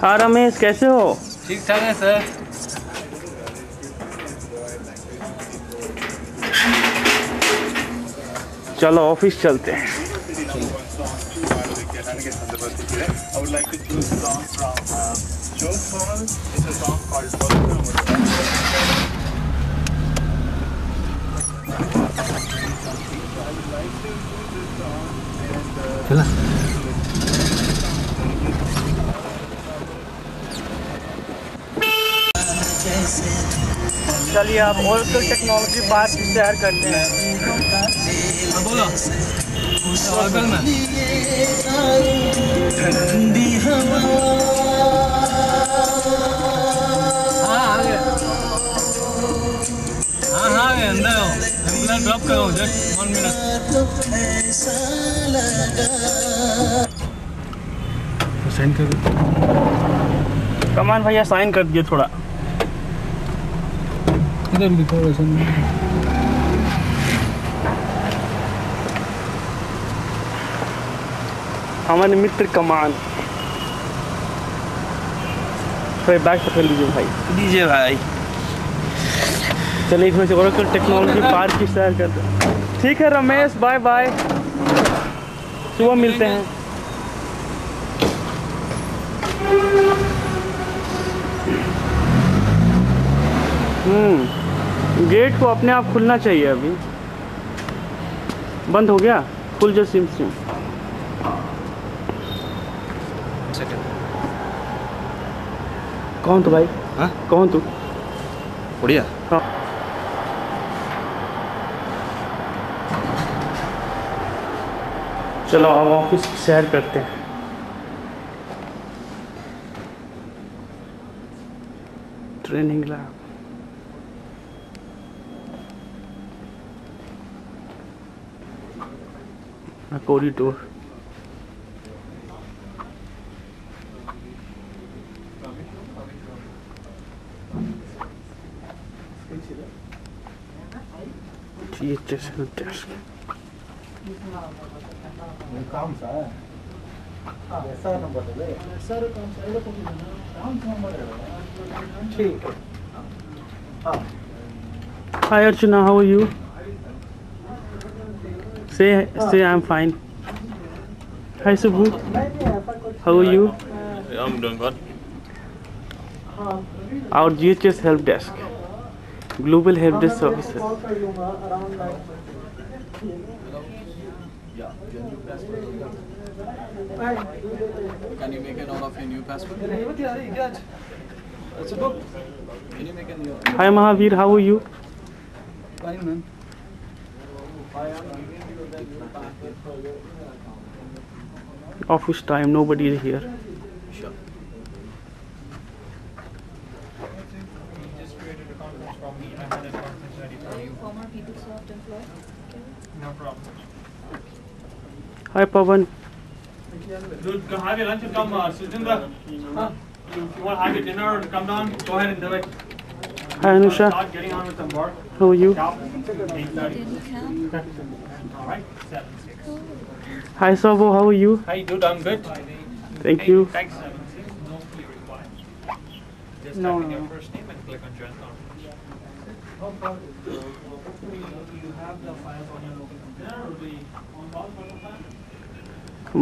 हाँ रमेश, कैसे हो? ठीक ठाक है सर। चलो ऑफिस चलते हैं। चला चलिए आप ओरेकल टेक्नोलॉजी पार्क शेयर करते हैं। बोलो ओरेकल में हाँ आ गए। हाँ आ गए, अंदर आओ। एम्बुलेंस ड्रॉप करो, जस्ट 1 मिनट। साइन कर दो। कमान भैया साइन कर दिए थोड़ा। इधर लिखो वैसे नहीं। हमारे मित्र कमान। फिर बैग पकड़ लीजिए भाई। दीजिए भाई। चलिए इसमें से ओरेकल टेक्नोलॉजी पार्क की शेयर करते हैं। ठीक है रमेश, बाय बाय, सुबह मिलते हैं। गेट को अपने आप खुलना चाहिए। अभी बंद हो गया, खुल जा सिम। कौन तू भाई? हाँ कौन तू? बढ़िया। हाँ चलो अब ऑफिस की सैर करते हैं। Training lab, corridor. GHS help desk। काम सा है ऐसा नंबर दे सर। काम ठीक है। हाँ Hi Archana, how are you? Say I'm fine. Hi Subhu, how are you? I'm doing good. Our GHS help desk, global help desk services. Can you make a note of your new password? It's a book. Can you make a new? Hi Mahavir, how are you? Fine, man. Office time, nobody is here. Sure. just created a conference from me and I had a conference ready for you. Former PeopleSoft employee? No problem. Hi Pavan. Dude, have your lunch and come, Sujindra. Huh? If you want to have your dinner or come down, go ahead and do it. Hi Anusha, Start getting on with some work. how are you? 8:30. Didn't count. All right. 7, 6. Hi Sabo, how are you? Hi, dude. I'm good. Thank you. Thanks. 7, 6. No fee required. Just No, type in no. your first name and click on join conference. You have the files on your local computer or the on call?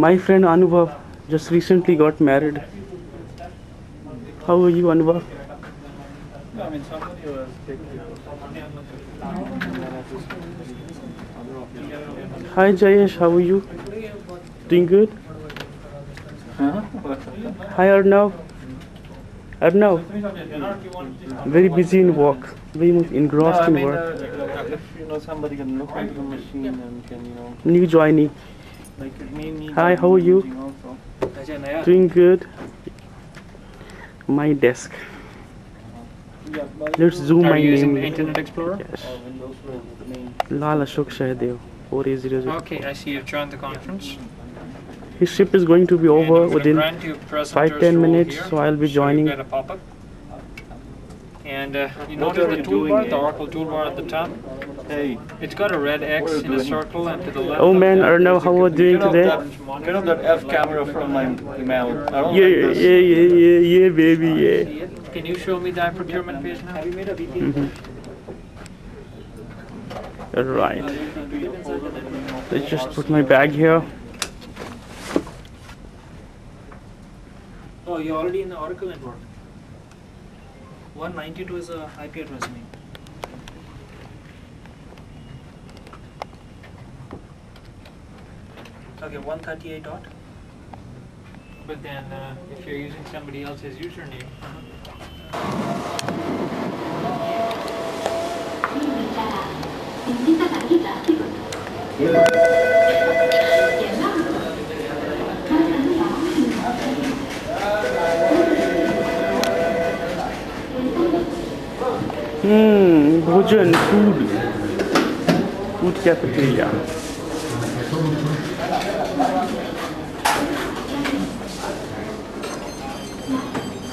My friend Anubhav just recently got married. How are you Anubhav? No, I mean somebody was taking Hi Jayesh, how are you? Doing good? Hi Arnav. Arnav, very busy in work, very much engrossed in work. if you know somebody can look into the machine and can New joinee. like it may need. Hi, how are you? Also. Doing good. My desk. Yeah, but Let's zoom Are my you using name. Internet Explorer? Yes. Windows will the main. Lal Ashok Shahdev. 4800. Okay, I see you've joined the conference. His ship is going to be And over I'm gonna within grant you presenters 5-10 role minutes, here. so I'll be So joining. you get a pop-up. And you What notice are the you toolbar, doing, the eh? Oracle toolbar at the top. Hey, It's got a red X in a circle, and to the left. Oh of man, that, Arnav, how are you doing get off today? that, get off that F camera from my email. I don't Yeah, like this. yeah, baby, yeah. See it? Can you show me the procurement page now? Have you made a VPN? Right. Let's just put my bag here. Oh, you're already in the Oracle network. 192 is a IP address name. Okay, 138 dot. But then if you're using somebody else's username. Bhojan, food cafeteria.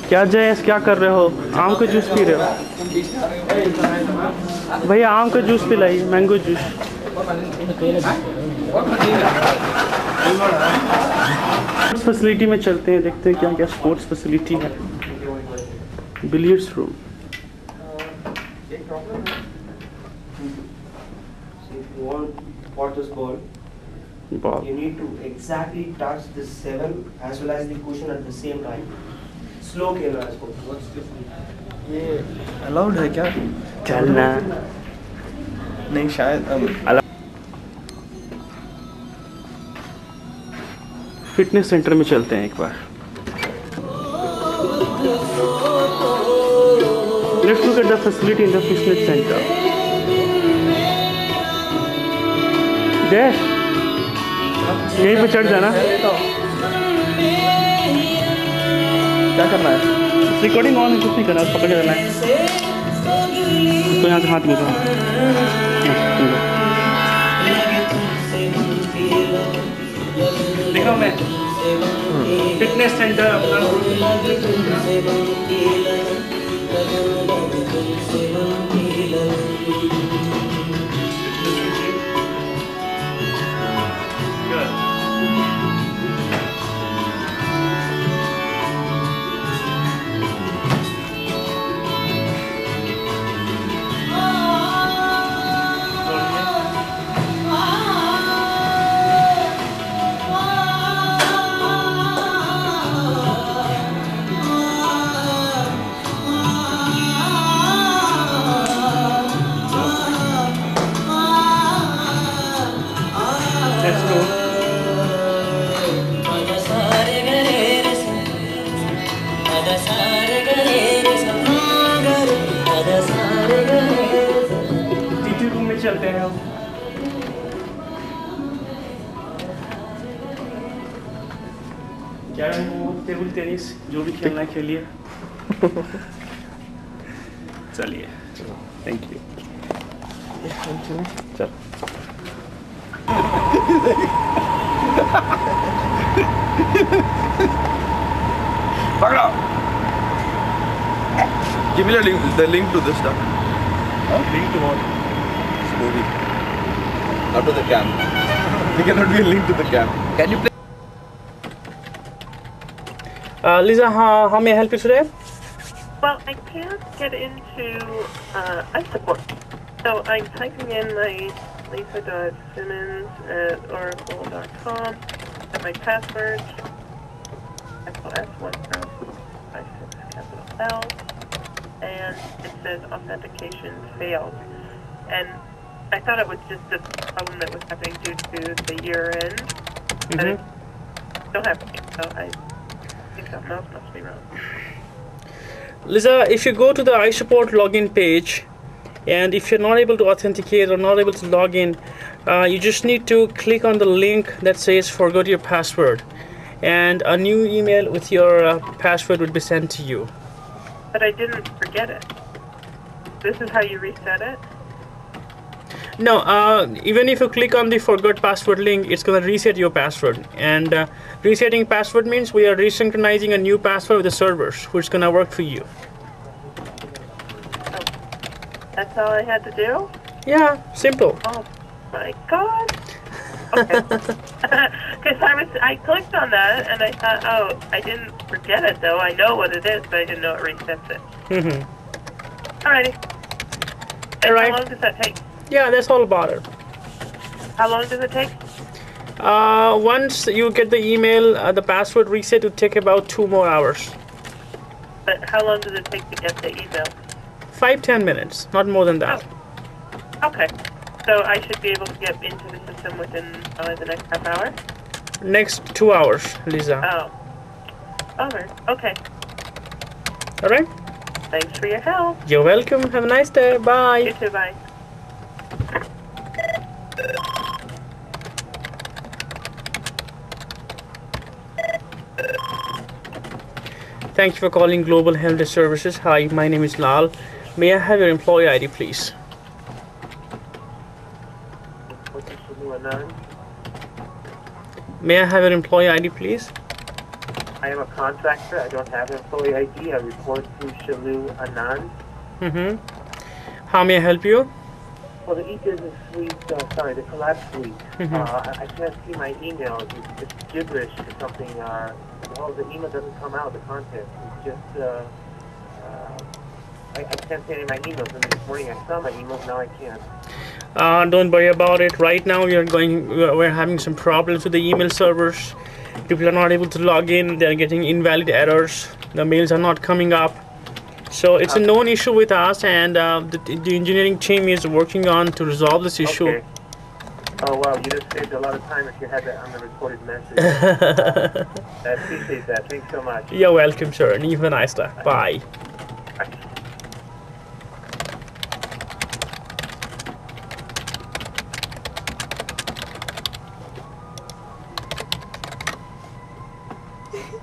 क्या जयेश, क्या कर रहे हो? आम का juice P रहे हो? भैया आम का जूस पिलाइए, मैंगो जूस। स्पोर्ट्स फैसिलिटी में चलते हैं, देखते हैं क्या क्या स्पोर्ट्स फैसिलिटी है। Billiards room. What is ball? Ball. You need to exactly touch the 7 as well as the cushion at the same time. Slow खेलना है इसको. ये अलाउड है क्या? चलना। नहीं शायद फिटनेस सेंटर में चलते हैं एक बार। Let's look at the facility in the fitness center. There. यहीं पे चढ़ जाना। क्या करना है? रिकॉर्डिंग ऑन है, कुछ नहीं करना, पकड़ के रहना है। तो यहाँ से हाथ में देखो मैं फिटनेस सेंटर अपना। Let's go. टीटी रूम में चलते हैं हम। कैरम बोर्ड, टेबल टेनिस, जो भी खेलना है खेलिए। चलिए, थैंक यू। चल। Give me the link to this stuff. Link to what? This movie. Not to the cam. There cannot be a link to the cam. Can you play? Lisa, how may I help you today? Well, I can't get into iSupport. So I'm typing in my Lisa.Simmons at oracle.com and my password, capital S156 capital L, and it says authentication failed. And I thought it was just a problem that was happening due to the year end, but it's still happening, so I think something else must be wrong. Lisa, if you go to the iSupport login page, and if you're not able to authenticate or not able to log in, you just need to click on the link that says forgot your password, and a new email with your password would be sent to you. But I didn't forget it. This is how you reset it? No, even if you click on the forgot password link, it's gonna reset your password. And resetting password means we are resynchronizing a new password with the servers, which is gonna work for you. That's all I had to do? Yeah, simple. Oh my god. Okay. Because I clicked on that and I thought, oh, I didn't forget it though. I know what it is, but I didn't know it resets it. Alrighty. And Alright. how long does that take? Yeah, that's all about it. How long does it take? Once you get the email, the password reset will take about 2 more hours. But how long does it take to get the email? 5-10 minutes, not more than that. Okay. So I should be able to get into the system within the next half hour? Next 2 hours, Lisa. Oh. Alright. Okay. Alright? Thanks for your help. You're welcome. Have a nice day. Bye. You too, bye. Thank you for calling Global Help Desk Services. Hi, my name is Lal. May I have your employee ID, please? May I have your employee ID, please? I am a contractor. I don't have an employee ID. I report to Shalu Anand. How may I help you? Well, the e-business suite, the collab suite, I can't see my email. It's gibberish or something. Well, the email doesn't come out, the content. It's just, I can't see any of my emails. And this morning I saw my emails, now I can't. Don't worry about it. Right now we're having some problems with the email servers. People are not able to log in. They're getting invalid errors. The mails are not coming up. So it's a known issue with us, and the engineering team is working on to resolve this issue. Okay. Oh, wow, you just saved a lot of time if you had that on the recorded message. I appreciate that. Thanks so much. You're welcome, sir. And you have a nice day. Bye.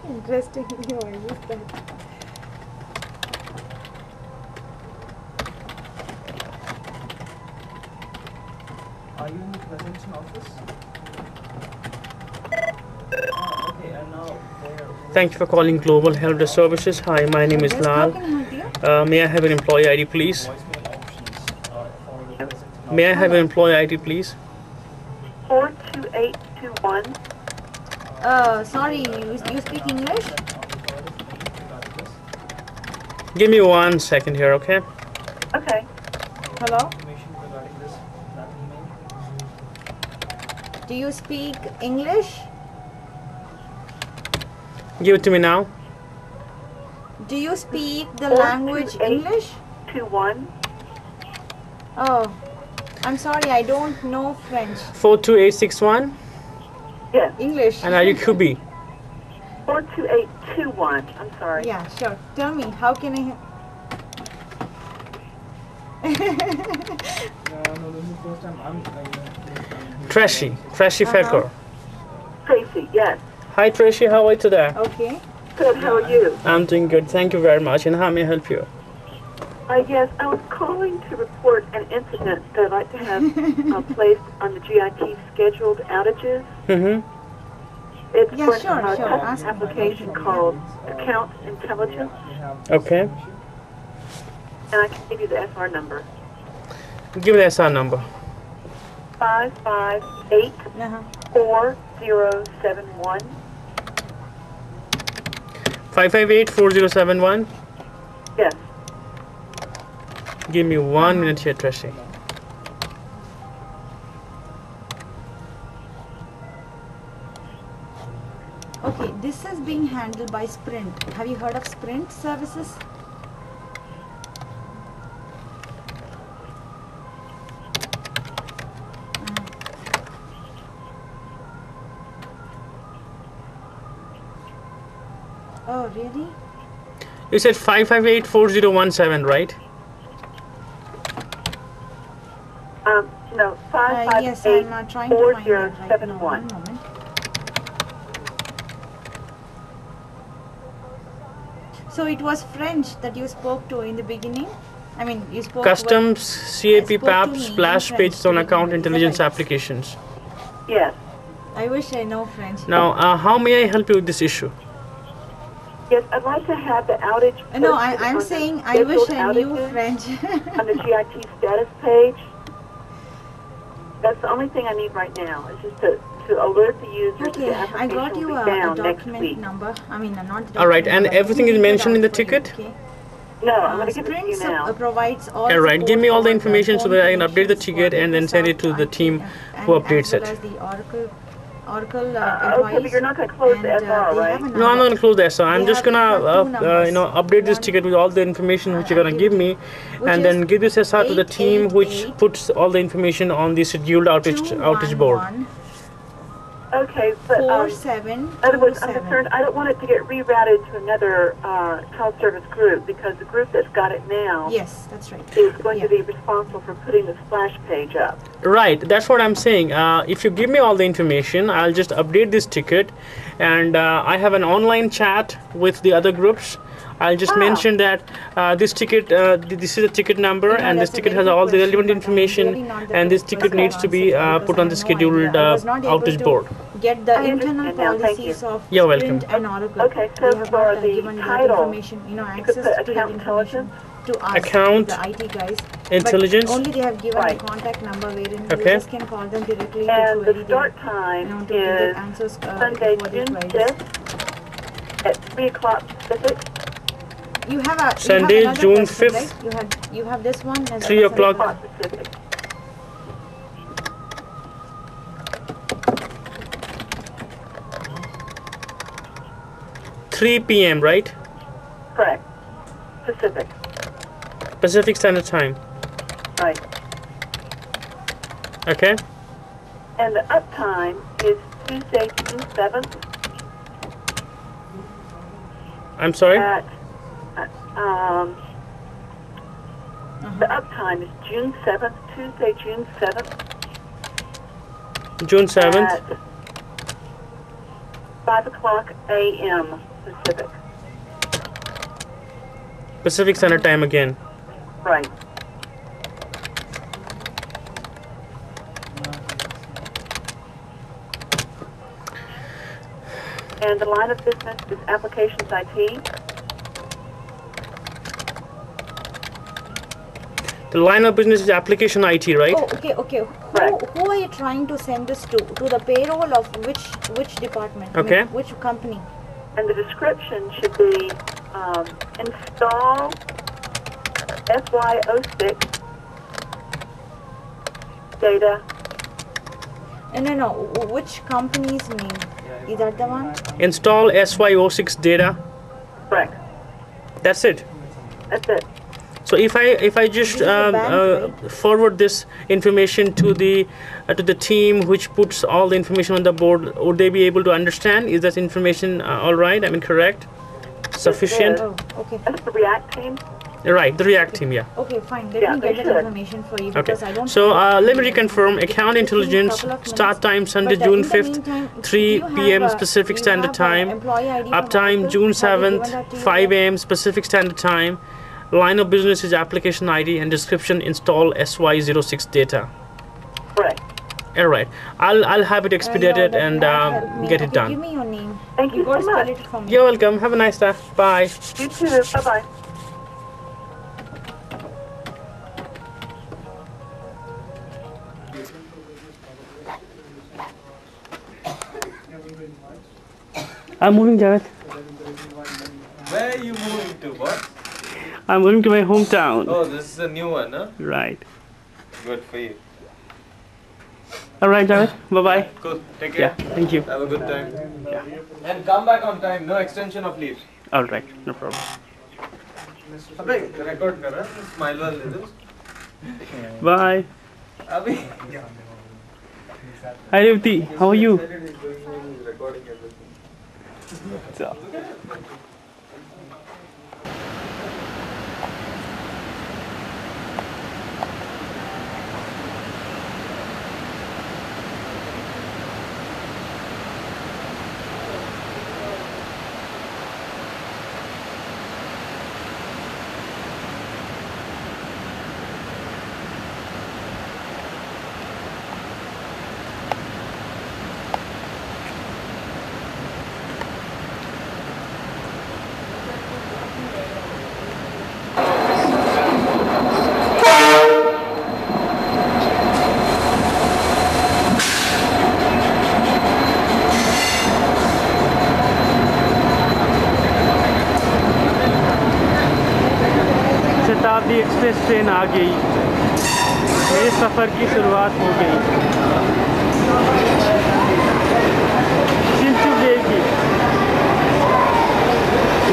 Interesting. You use that. Are you in the presentation office? Okay, and now where? Thank you for calling Global Help Desk Services. Hi, my name is Yes, how Lal. can I help you? May I have an employee ID, please? Voicemail options for the presentation May I have an employee ID, please? 42821. Sorry, you speak English? Give me 1 second here, okay? Okay. Hello? information regarding this that email. Do you speak English? Give it to me now. Do you speak the language English? 21. Oh, I'm sorry, I don't know French. 42861. Yes. English. And are you QB? 42821. I'm sorry. Yeah, sure. Tell me, how can I help? No, this is the first time I'm Tracy Fedkor. Tracy, yes. Hi Tracy, how are you today? Okay. Good, how are you? I'm doing good, thank you very much. And how may I help you? Yes, I was calling to report an incident that I'd like to have placed on the GIT scheduled outages. It's Yeah, for sure, a sure. test application called Account Intelligence, Okay. and I can give you the SR number. Give the SR number. 5584071. Uh-huh. 558-4071. Yes. Give me 1 minute here, Tracy. Okay, this is being handled by Sprint. Have you heard of Sprint services? Oh, really? You said 558-4017, right? No, Yes, I'm trying to find it right now. 558-4071. One moment. So it was French that you spoke to in the beginning? I mean, you spoke Customs CAP spoke to PAP me splash in pages French, on to account remember, is that intelligence right? applications. Yes. I wish I know French. Now, how may I help you with this issue? Yes, I'd like to have the outage. No, posted I'm on the saying I wish scheduled I knew outages French. on the GIT status page. That's the only thing I need right now. Is just to alert the users that Okay, the I application got you will a be down next document week. number. I mean, not the All right, document and number. everything Let is me read it mentioned in the out for you, ticket? okay? No, I'm going to give it to Sprint you now. provides all All right, give me all the information so that I can update the connections ticket and then send it to the team who updates as well it. as the Oracle Okay, employees. but you're not going to close the and, SR, they have right? a No, I'm number. not going to close that. So I'm They just have gonna, two numbers. update this One- ticket with all the information which you're I'll gonna give give it me, which and then is give this SR to the team which 888 puts all the information on the scheduled outage board. 211 Okay, but in other words, I'm 4727. concerned. I don't want it to get rerouted to another child service group because the group that's got it now Yes, that's right. is going Yeah. to be responsible for putting the splash page up. Right, that's what I'm saying. If you give me all the information, I'll just update this ticket, and I have an online chat with the other groups. I'll just mention that this ticket, this is a ticket number, You know, and this that's a ticket very has good all the question, relevant but I'm information, really not the and this best ticket person needs to be answer it put because on I the have no scheduled idea. I was not able outage to board. Get the I internal understand now, thank policies you. of You're Sprint welcome. and Oracle. Okay, so we have for not the given that title, information, you could access put to that account information to us, Account the IT guys. intelligence. But only they have given Right. a contact number wherein Okay. users can call them directly to And query the their, start time to give is answers Sunday, for their June queries. 5th at 3 o'clock Pacific. You have a Sunday, you have another June question, 5th. right? You have this one as 3 well as o'clock. another. Pacific. 3 p.m. right? Correct. Pacific. Pacific Standard Time. Right. Okay. And the uptime is Tuesday, June 7th I'm sorry. at, the uptime is June 7th, Tuesday, June 7th June 7th. at 5 o'clock a.m. Pacific. Pacific Standard Time again. Right. And the line of business is applications IT. The line of business is application IT, right? Oh, okay. Who are you trying to send this to? To the payroll of which department? I mean, Okay. which company? And the description should be install FY06 data. No. Which company's name? Is that the one? Install SY06 data. Correct. That's it. That's it. So if I just This is the bank, forward this information to the team which puts all the information on the board, would they be able to understand? Is that information all right? I mean, correct? Sufficient? Oh, okay. That's the React team. Right, the React team, yeah. Okay, fine. Yeah, Let me they get that should. information for you Okay. because I don't. So let me reconfirm. Account intelligence start time Sunday, June 5th, 3 p.m. Pacific Standard Time. Uptime June 7th, 5 a.m. Pacific Standard Time. Line of business is application ID and description install SY06 data. Correct. All right, I'll have it expedited and get it Give done. me your name. Thank you got to so spell much. it for me. You're welcome. Have a nice day. Bye. You too. Bye-bye. I'm moving, Jared. Where are you moving to? What? I'm moving to my hometown. Oh, this is a new one, huh? Right. Good for you. All right, Jared. Bye bye. Cool. Take Yeah. care. Thank you. Have a good time. Yeah. And come back on time. No extension of leave. All right. No problem. अबे record कर रहा है? Smile वाले दे दो. Bye. अभी. Hi, Revati. How are you? Recording everything. Express train आ गई, मेरे सफ़र की शुरुआत हो गई। चिंटू बेबी,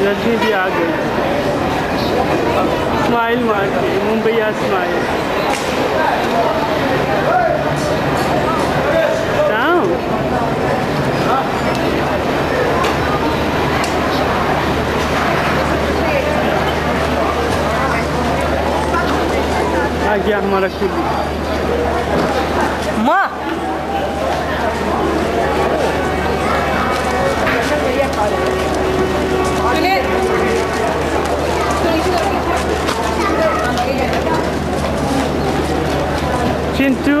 रजनी भी आ गई, स्माइल मार के, मुंबईया स्माइल। आ गया हमारा कुल्लू। माँ चिंटू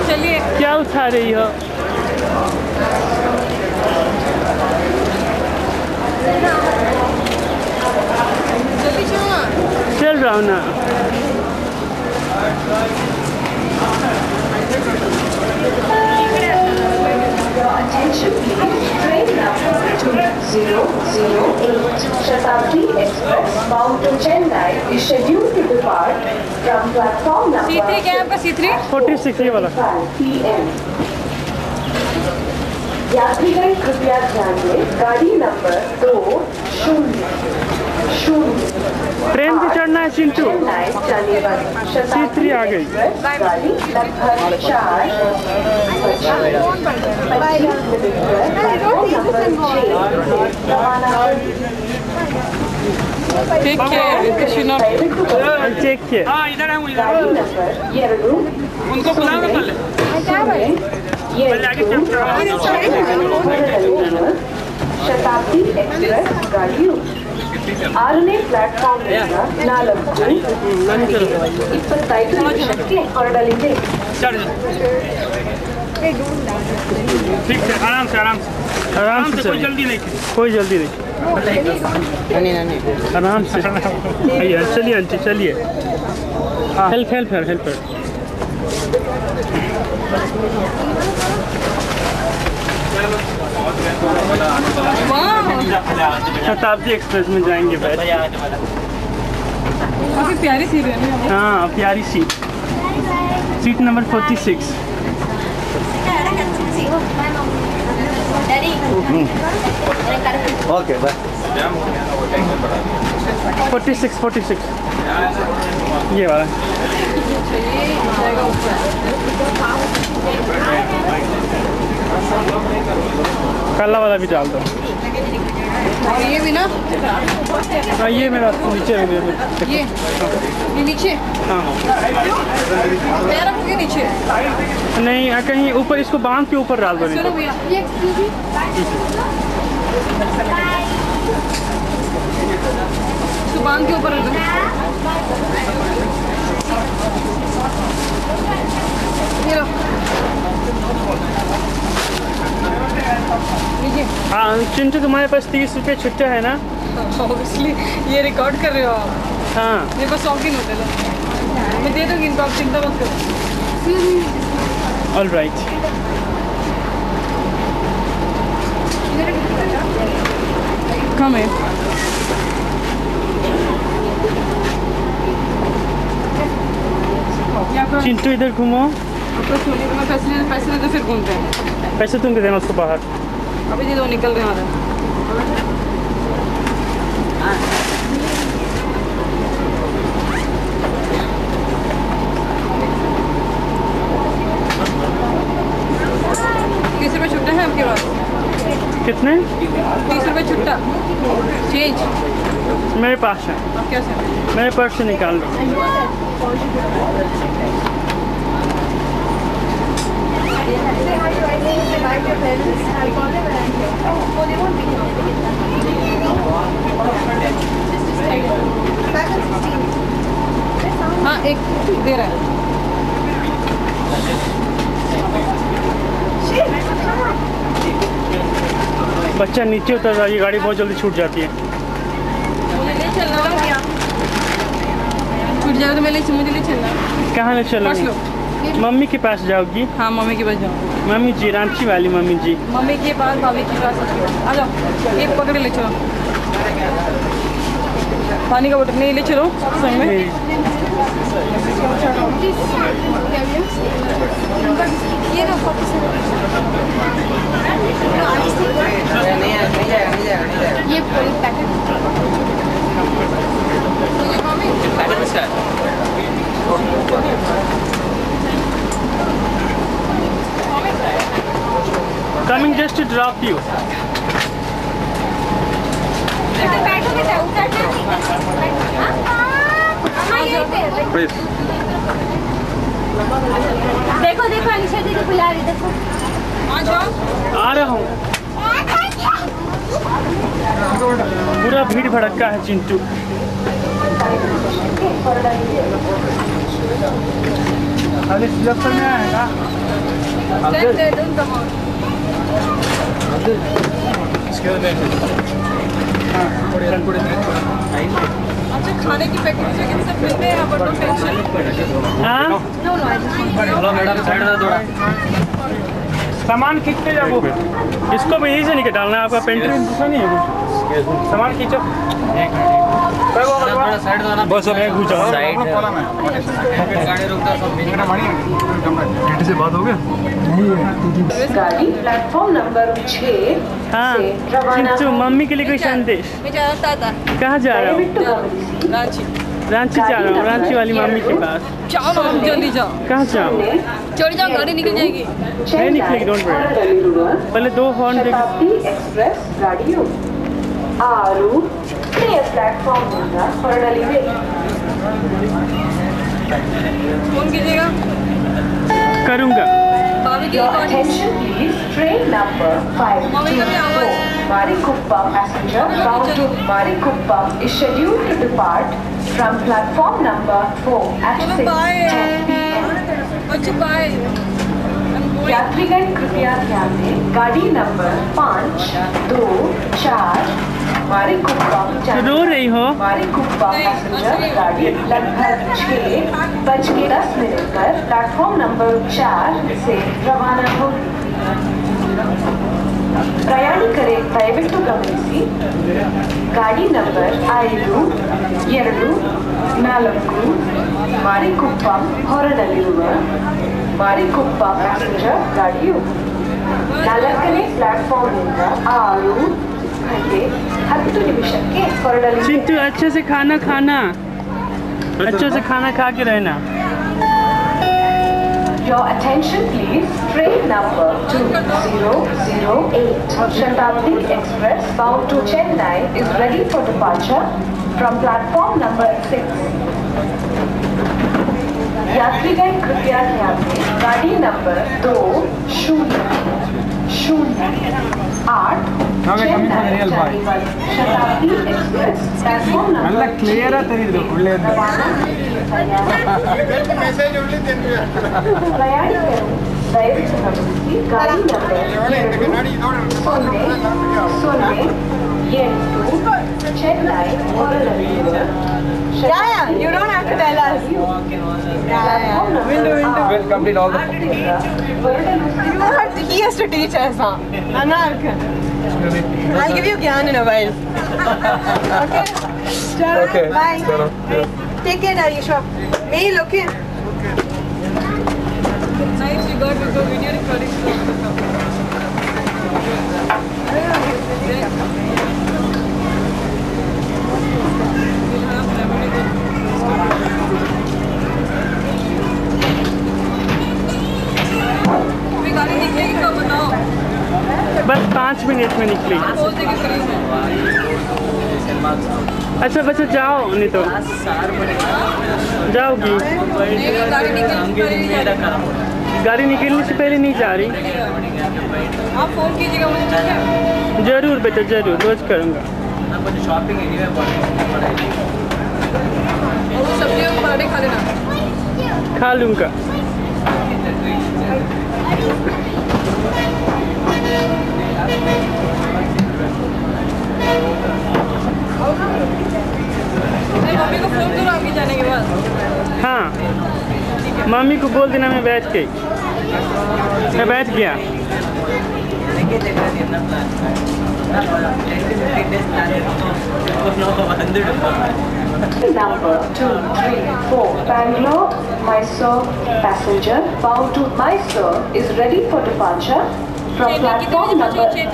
चलिए, क्या उठा रही हो? चल रहा हूँ ना। Attention please, train number 2008 Shatabdi Express bound to Chennai is scheduled to depart from platform number C3 क्या है आपका? C3 46 ये वाला। 5 PM. यात्रीगण कृपया ध्यान दें, गाड़ी नंबर 2000 ट्रेन पे चढ़ना है चिंटू। चेन्नई जाने वाली C3 आ गई। गाड़ी लगभग 4 Take care, Krishna. चेक किए। हाँ इधर है, इधर गाड़ी नंबर 2 उनको बुलाओ ना पहले। शताब्दी एक्सप्रेस गाड़ी ಆರನೇ ಪ್ಲಾಟ್ಫಾರ್ಮ್ ನಾಲ್ಕು ಇಪ್ಪತ್ತೈದು ನಿಮಿಷಕ್ಕೆ ಹೊರಡಲಿದೆ. ठीक है, आराम से आराम से आराम से कोई जल्दी नहीं। कोई जल्दी नहीं, आराम से आइए। चलिए आंटी चलिए। Help help help help. शताब्दी एक्सप्रेस में जाएंगे बैठ। काफी प्यारी सीट है। हाँ प्यारी सीट नंबर 46। Okay, bye. 46 ये वाला। काला वाला भी डाल दो। और ये भी ना, हाँ ये मेरा नीचे है ये नीचे। हाँ पैर रखोगे नीचे? नहीं कहीं ऊपर, इसको बांध के ऊपर डाल दो। सुनो भैया, ये इसको बांध के ऊपर रख दो। ये लो। हाँ चिंटू तुम्हारे पास 30 रुपये छुट्टा है ना? ऑब्वियसली ये रिकॉर्ड कर रहे हो आप। हाँ मेरे पास शौकीन होते हैं, मैं दे दूँगी इनको, आप चिंता मत करो। All right. कम है। चिंटू इधर घूमो। आपको छोटे में पैसे दे दो, फिर घूमते हैं। पैसे तुम देना उसको बाहर। अभी दे दो, निकल रहे हैं। ₹30 छुट्टा है आपके पास? कितने? 30 रुपये छुट्टा चेंज मेरे पास है। आप क्या से? मेरे पर्स से निकाल दो। हाँ एक दे रहा है। बच्चा नीचे उतर रहा है, ये गाड़ी बहुत जल्दी छूट जाती है। मुझे ले चलना क्या? छूट जाएगा तो मुझे ले चलना। कहाँ ले चलोगी? मम्मी के पास जाओगी? हाँ मम्मी के पास जाओ। मम्मी जी, रांची वाली मम्मी जी। मम्मी के पास, भाभी के पास आ जाओ। एक पकड़ ले चलो, पानी का बोतल नहीं ले चलो संग में। ये ना ये पूरी packet Coming just to drop you. Please. देखो देखो अनिशा दीदी बुला रही देखो आ रहा हूँ। पूरा भीड़ भड़का है चिंटू। अरे सिलेक्शन में आएगा अच्छा खाने की पैकेजिंग सब मिलते हैं यहाँ पर तो टेंशन हाँ? सामान खींचते जाओ। इसको भी यही से नहीं डालना है, आपका पेंट्री दूसरा नहीं है कुछ। सामान खींचो। बस अब एक घुसा से बात हो गया। गाड़ी प्लेटफॉर्म नंबर 6 हाँ चिंटू, मम्मी के लिए कोई संदेश। मैं जाता था कहाँ जा रहा हूँ? रांची रांची जा रहा हूँ, रांची वाली मम्मी के पास। जाओ ना जल्दी जाओ। कहाँ जाओ? चढ़ जाओ, गाड़ी निकल जाएगी। नहीं निकलेगी, डोंट वरी। पहले 2 हॉर्न देख। एक्सप्रेस गाड़ियों आरू प्लेटफॉर्म ಹೊರಡಲಿವೆ फोन कीजिएगा। करूँगा। भाभी की Your recording attention please, train number 524 Marikuppa passenger bound to Marikuppa is scheduled to depart from platform number 4 at 6:10 p.m. अच्छा बाय। यात्रीगण कृपया ध्यान दें, गाड़ी नंबर 5, 2, 4 मारिकुप्पा रो रही हो? मारिकुप्पा पैसेंजर गाड़ी लगभग 6:10 पर प्लेटफॉर्म नंबर 4 से रवाना होगी। ಪ್ರಯಾಣಿಕರೇ ದಯವಿಟ್ಟು ಗಮನಿಸಿ, ಗಾಡಿ ನಂಬರ್ 5, 2, 4 ಮಾರಿಕುಪ್ಪ ಹೊರಡಲಿರುವ ಮಾರಿಕುಪ್ಪ ಪ್ಯಾಸೆಂಜರ್ ಗಾಡಿಯು 4ನೇ ಪ್ಲಾಟ್ಫಾರ್ಮ್ನಿಂದ 6:10 ಹೊರಡಲಿದೆ। चिंटू अच्छे से खाना खाना, अच्छे से खाना खा के रहना। Your attention please, train number 2008 Shatabdi Express bound to Chennai is ready for departure from platform number 6. यात्रीगण कृपया ध्यान दें, गाड़ी नंबर 20008 चेन्नई जाने वाली शताब्दी एक्सप्रेस प्लेटफॉर्म नंबर क्लियर ಪ್ರಯಾಣಿಕರು ದಯವಿಟ್ಟು ಗಮನಿಸಿ, ಗಾಡಿ ನಂಬರ್ 008 ಚೆನ್ನೈ ಹೊರಡಲಿರುವ You don't have to tell us. We'll complete all the He has to teach us, huh? Anark. I'll give you Gyan in a while. Okay? Chalo, Okay. bye. Chalo, yeah. Take care, Arisha. May you look in? Nice, we got video recording. गाड़ी निकलेगी कब बताओ? बस 5 minute में निकली। अच्छा बच्चा जाओ, नहीं तो जाओगी। गाड़ी निकलने से पहले नहीं जा रही। आप फोन कीजिएगा मुझे, ठीक है? जरूर बेटा जरूर, रोज करूँगा। और सब्जी और पराठे खा लेना। खा लूँगा। मम्मी को फोन करो आपके जाने के बाद। हाँ मम्मी को बोल देना मैं बैठ गई, मैं बैठ गया। Number 234 Bangalore, Mysore passenger bound to Mysore is ready for departure from platform number 10.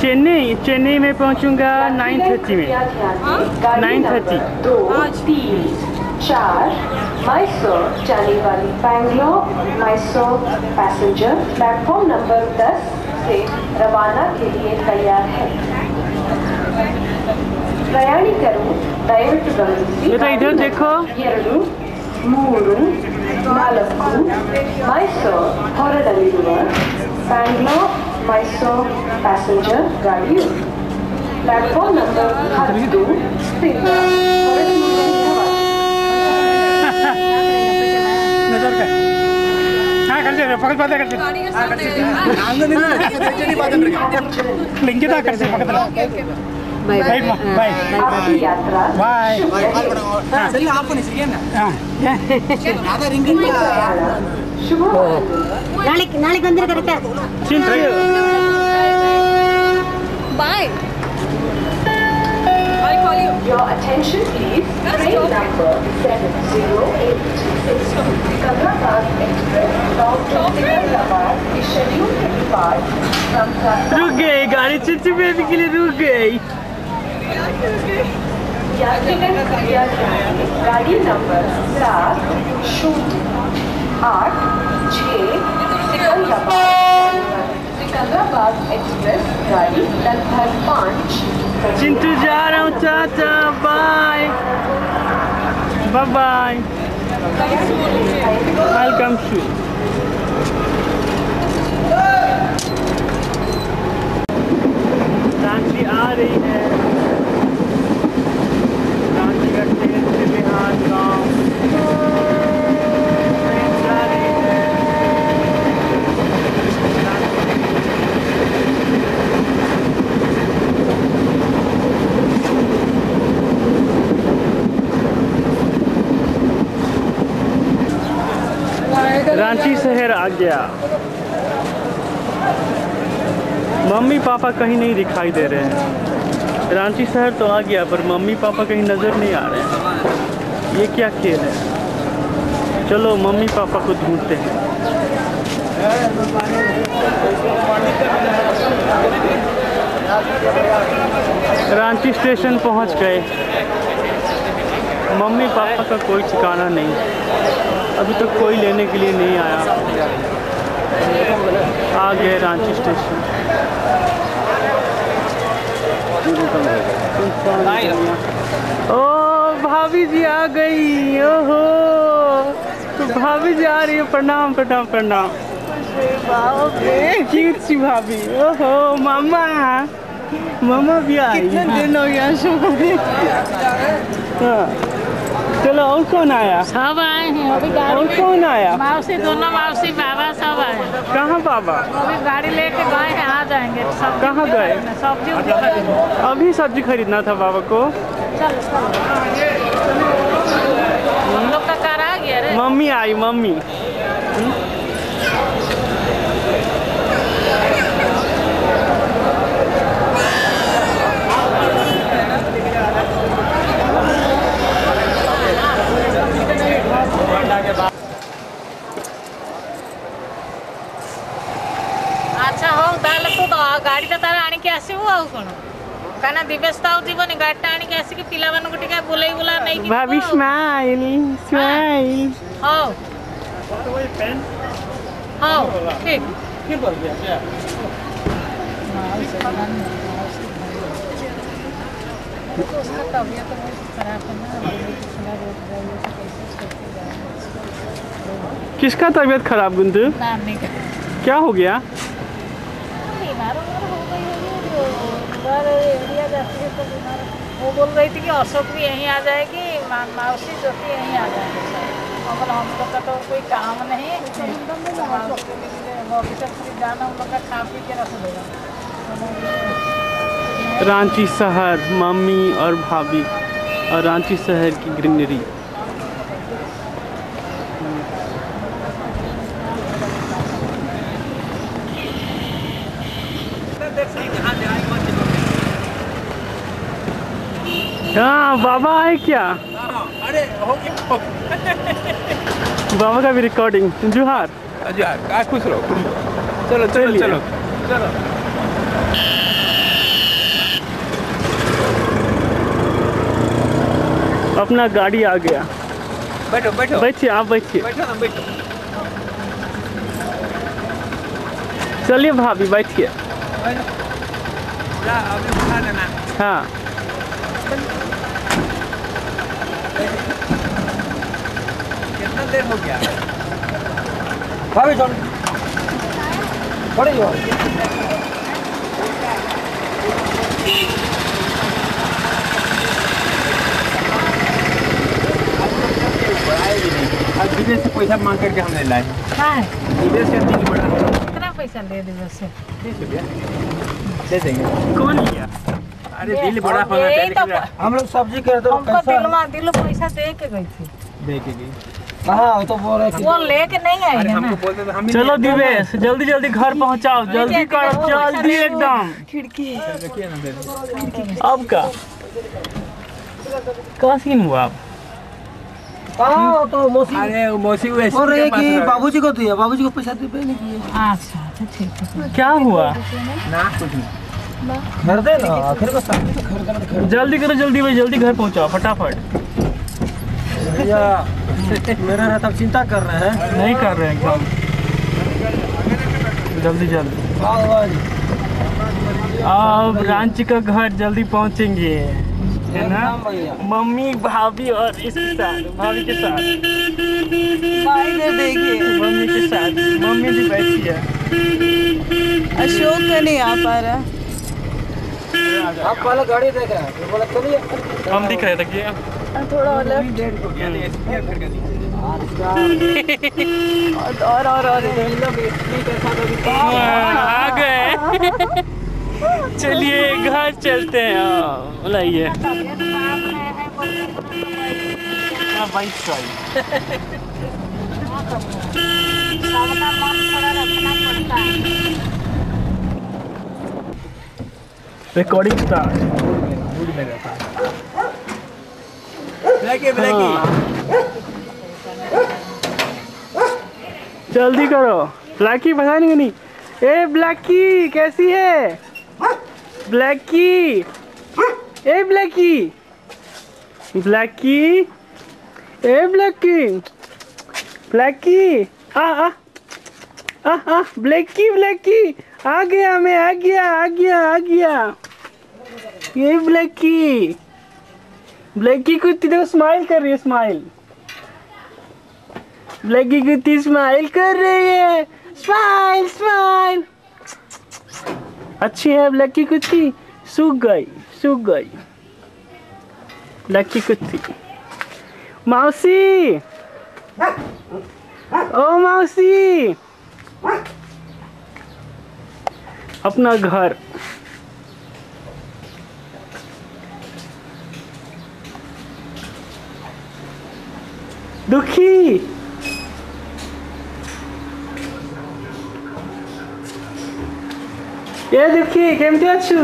Chennai में पहुंचूंगा 9:30 में 9:30 2, 3, 4 Mysore जाने वाली Bangalore Mysore passenger platform number 10 से रवाना के लिए तैयार है। ಪ್ರಯಾಣಿಕರು ದಯವಿಟ್ಟು ಗಮನಿಸಿ इधर देखो 2, 3, 4 ಮೈಸೂರು ಹೊರಡಲಿರುವ ಬ್ಯಾಂಗ್ಳೂರ್ ಮೈಸೂರು ಪ್ಯಾಸೆಂಜರ್ ಗಾಡಿಯು ಪ್ಲಾಟ್ಫಾರ್ಮ್ ನಂಬರ್ 10 ರಿಂದ आपकी यात्रा शुभ ನಾಳೆ ಬಂದ್ರೆ ಕರೆಕ್ಟಾ Bye. I'll call you. Your attention please. Train number 7086 Sikandrabad Express bound to Sikandrabad is scheduled to depart from रुक गई गाड़ी चिट्ठी बेबी के लिए रुक गई। यात्रीगण कृपया ध्यान दें, गाड़ी नंबर 708 सिकंदराबाद एक्सप्रेस गाड़ी लगभग 5 चिंटू जा रहा हूँ चाचा, bye bye bye, welcome to Ranchi आ रही है। रांची का ट्रेन से बिहार गाँव ट्रेन जा रही है। रांची शहर आ गया। मम्मी पापा कहीं नहीं दिखाई दे रहे हैं। रांची शहर तो आ गया पर मम्मी पापा कहीं नज़र नहीं आ रहे हैं। ये क्या खेल है? चलो मम्मी पापा को ढूंढते हैं। रांची स्टेशन पहुंच गए। मम्मी पापा का कोई ठिकाना नहीं, अभी तक कोई लेने के लिए नहीं आया। आ गए रांची स्टेशन। ओ भाभी जी आ गई। ओहो तो भाभी जी आ रही है। प्रणाम प्रणाम प्रणाम। क्यूट सी भाभी। ओहो मामा, मामा भी आई। कितने दिन हो गया हाँ। चलो और कौन आया? सब आए हैं अभी गाड़ी और कौन आया? मौसी, दोनों मौसी, बाबा सब आए। कहाँ बाबा? अभी गाड़ी लेके गए हैं, आ जाएंगे। सब्जी कहाँ गए? सब्जी अभी सब्जी खरीदना था बाबा को। चल हम लोग का कार आ गया रे। मम्मी आई मम्मी। अच्छा हो ताले तू तो गाड़ी तो तारा आनी के आसीबो आ कोन काना दिवेश ताऊ जीवनी गाड़ी आनी के आसी के पिला बन को टिका बुलाई बुला नहीं कि भाभी स्माइल स्माइल। हो हो ठीक के बोल गया क्या? उसका तबीयत तो बहुत खराब है ना। किसका तबीयत खराब गुंदू? नानी का। क्या हो गया? बीमार हो गई एरिया जाती है तो बीमार। वो बोल रही थी कि अशोक भी यहीं आ जाएगी, मौसी ज्योति यहीं आ जाएंगे सर। मगर हम लोग का तो कोई काम नहीं है, ऑफिसर जाना हम लोग का खा पी के रख देगा। रांची शहर, मम्मी और भाभी और रांची शहर की ग्रीनरी। हाँ बाबा है क्या? अरे हो गया। बाबा का भी रिकॉर्डिंग। जुहार जुहार, खुश रहो। चलो चलो चलो चलो। अपना गाड़ी आ गया। बैठो बैठो। बैठिए, आप बैठिए। बैठो ना बैठो। चलिए भाभी बैठिए। अभी उठा लेना। हाँ कितना देर हो गया? भाभी छोड़ छोड़िए। आज विदेश से पैसा मांग करके हमने लाए। विदेश से दिल बड़ा। कितना पैसा ले दिवस से? दे देंगे। कौन लिया? अरे दिल बड़ा होना चाहिए। हम लोग सब्जी कर दो। दिल पैसा दे के गई थी। दे के गई। हाँ तो बोल रहे थे। वो लेके नहीं आई है ना। बोलते थे हम। चलो दिवेश जल्दी जल्दी घर पहुंचाओ। जल्दी करो, जल्दी एकदम। खिड़की देखिए ना दे। अब का सीन हुआ? अब हाँ तो मौसी। अरे मौसी वैसे बोल रहे कि बाबूजी को दिया, बाबूजी को पैसा दे नहीं किए। अच्छा ठीक है। क्या हुआ? ना कुछ नहीं। घर दे ना आखिर में जल्दी करो, जल्दी भाई, जल्दी घर पहुंचाओ फटाफट। भैया मेरा ना तब चिंता कर रहे हैं। नहीं कर रहे हैं एकदम। जल्दी जल्दी अब रांची का घर जल्दी पहुंचेंगे, है ना? मम्मी भाभी और इसके साथ, भाभी के साथ, देखिए मम्मी के साथ। मम्मी भी बैठी है। अशोक का नहीं आ पा रहा। आप पहले गाड़ी देख रहे हैं, बोला चलिए। हम दिख रहे थे कि थोड़ा और आ गए। चलिए घर चलते हैं। बुलाइए। Recording start. जल्दी करो। ब्लैकी पता नहीं। ए ब्लैकी कैसी है? ब्लैकी, ए ब्लैकी, ब्लैकी, ए ब्लैकी, ब्लैकी, आ ब्लैकी, ब्लैकी आ गया। मैं आ गया। ये ब्लैकी, ब्लैकी कुत्ती देखो स्माइल कर रही है। स्माइल, ब्लैकी कुत्ती स्माइल कर रही है। Smile smile. अच्छी है ब्लैकी कुत्ती। सूख गई ब्लैकी कुत्ती। मौसी, ओ मौसी, अपना घर। दुखी, ये दुखी केमती अच्छु?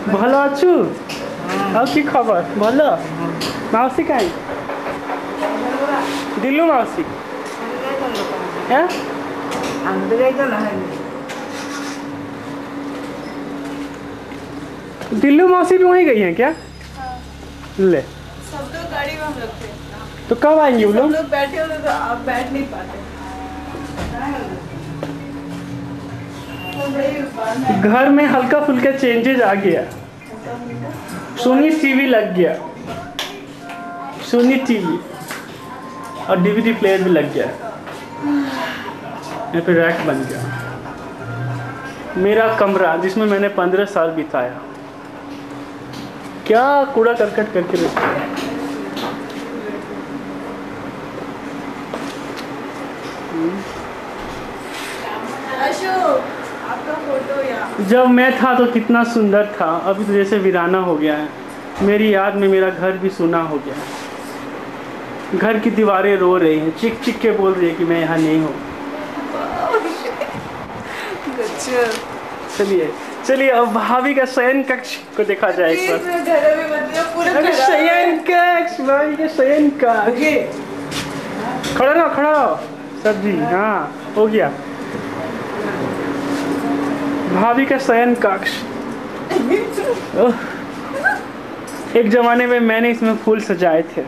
भल अच्छु? और की खबर भल? मौसी कहीं? दिल्लू मौसी हैं? दिल्लू मौसी भी वहीं गई हैं क्या? ले सब लोग गाड़ी में हम लोग थे। तो कब आएंगे वो लोग? लोग बैठे होते तो आप बैठ नहीं पाते। घर में हल्का फुल्का चेंजेस आ गया। सोनी टीवी लग गया, सोनी टीवी और डीवीडी प्लेयर भी लग गया। यहाँ पे रैक बन गया। मेरा कमरा जिसमें मैंने 15 साल बिताया, क्या कूड़ा करकट करके रखा है। आपका फोटो यहाँ। जब मैं था तो कितना सुंदर था, अभी तो जैसे वीराना हो गया है। मेरी याद में मेरा घर भी सूना हो गया है। घर की दीवारें रो रही हैं, चिक चिक के बोल रही है कि मैं यहाँ नहीं हूँ। चलिए चलिए, अब भाभी का शयन कक्ष को देखा जाए एक बार। शयन कक्ष, भाभी का शयन कक्ष। खड़ा रहो सब्जी। हाँ हो गया, भाभी का शयन कक्ष। एक जमाने में मैंने इसमें फूल सजाए थे,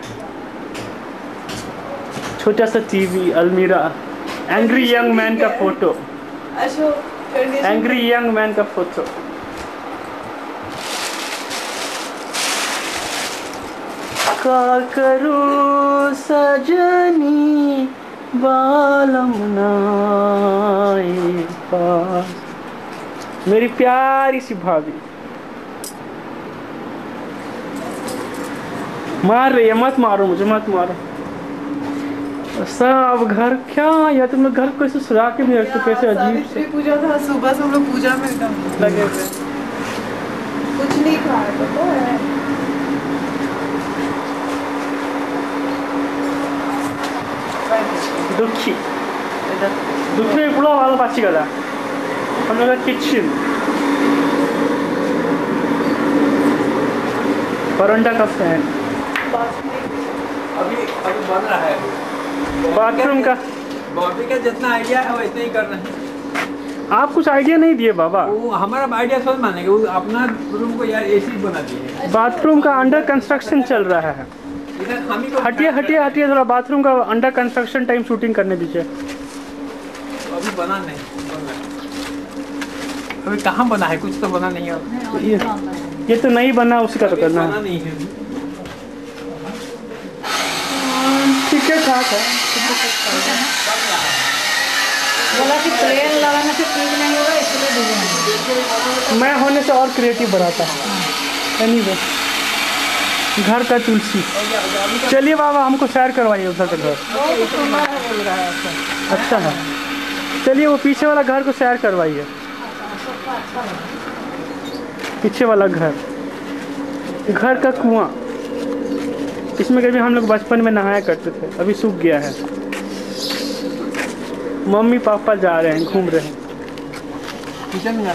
छोटा सा टीवी, अलमीरा, एंग्री यंग मैन का फोटो, एंग्री यंग मैन का फोटो। का करूं सजनी बालम नाई पास, मेरी प्यारी सी भाभी। मार रही है, मत मारो मुझे, मत मारो। सब घर क्या या तुम लोग घर को ऐसे सजा के भी रखते, कैसे अजीब से। पूजा था, सुबह से हम लोग पूजा में एकदम लगे हुए, कुछ नहीं खाया पता है। दुखी दुखी पुला वाला पाची गला हम लोग का किचन, बरंडा का फैन, अभी बन रहा है बाथरूम का। बॉबी का जितना आइडिया है वैसे ही करना है। आप कुछ आइडिया नहीं दिए बाबा। वो हमारा आइडिया समझ मानेंगे, वो अपना रूम को यार एसी बना दिए। बाथरूम का अंडर कंस्ट्रक्शन चल रहा है। हटिए हटिए हटिए, थोड़ा बाथरूम का अंडर कंस्ट्रक्शन टाइम शूटिंग करने दीजिए। अभी बना नहीं, अभी कहाँ बना है, कुछ तो बना नहीं है। ये तो नहीं बना, उसी का तो करना है। नहीं है, ठीक है, ठाक है। बोला कि प्लेन लगाने से ठीक नहीं होगा, इसलिए डिजाइन मैं होने से और क्रिएटिव बनाता हूँ। एनीवे, घर का तुलसी। चलिए बाबा, हमको सैर करवाइए उधर का घर। अच्छा है, चलिए वो पीछे वाला घर को सैर करवाइए। पीछे वाला घर का कुआं, इसमें कभी हम लोग बचपन में नहाया करते थे, अभी सूख गया है। मम्मी पापा जा रहे हैं, घूम रहे हैं। किचन में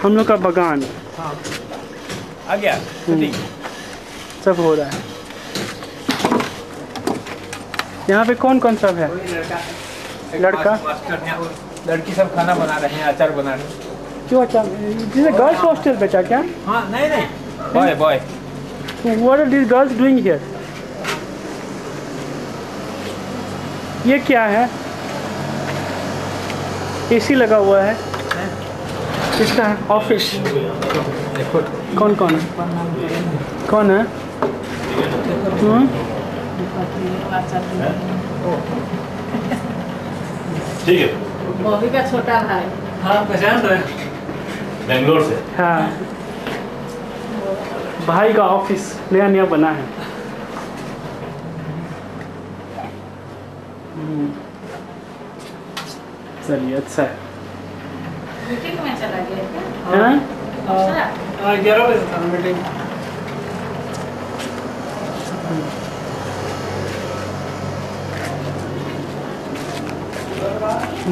हम लोग का बगान आ गया, सब हो रहा है। यहाँ पे कौन कौन सब है? लड़का लड़की सब खाना बना रहे हैं, अचार बना रहे हैं। क्यों अचार? जिसे गर्ल्स हॉस्टल बेचा क्या? हाँ नहीं, boy boy. What are these girls doing here? ये क्या है? एसी लगा हुआ है, किसका है? ऑफिस। कौन कौन है? कौन है? ठीक है। बॉबी का छोटा भाई। हाँ पहचान रहे, बेंगलोर से। हाँ, भाई का ऑफिस नया नया बना है। चलिए, अच्छा है। मीटिंग में चला गया क्या? 11 बजे था मीटिंग।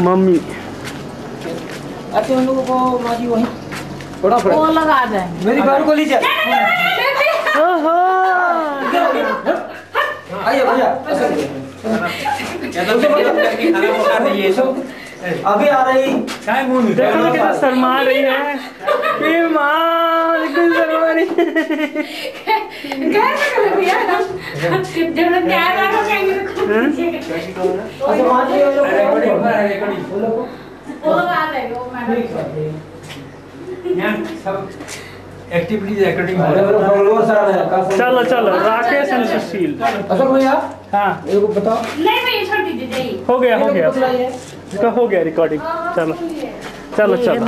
मम्मी अच्छा, उन लोगों को माजी वहीं थोड़ा वो लगा देंगे। मेरी बहन को लीजिए। आइए भैया, अभी आ रही। देखो कितना शर्मा रही है ये माँ, कितनी शर्मा रही एक्टिविटीज रिकॉर्डिंग। चलो चलो, राकेश एंड सुशील। अशोक भैया, हाँ मेरे को बताओ। नहीं भैया, छोड़ दीजिए, जाइए। हो गया इसका, हो गया रिकॉर्डिंग। चलो चलो चलो।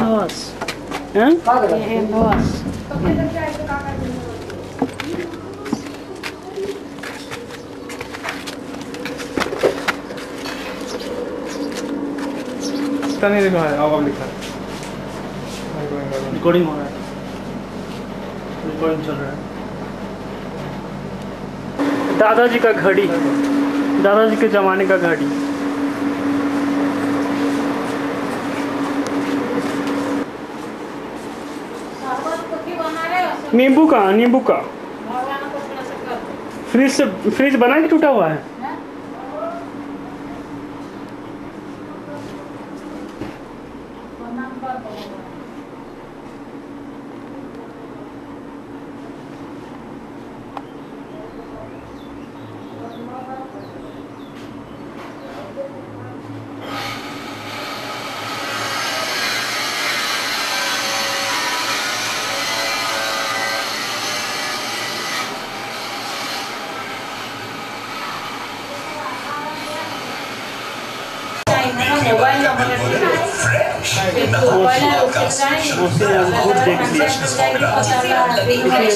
नहीं देखो है, अब लिखा है रिकॉर्डिंग हो रहा है, रिकॉर्डिंग चल रहा है। दादाजी का घड़ी, दादाजी के ज़माने का घड़ी। नींबू का फ्रिज बना के टूटा हुआ है।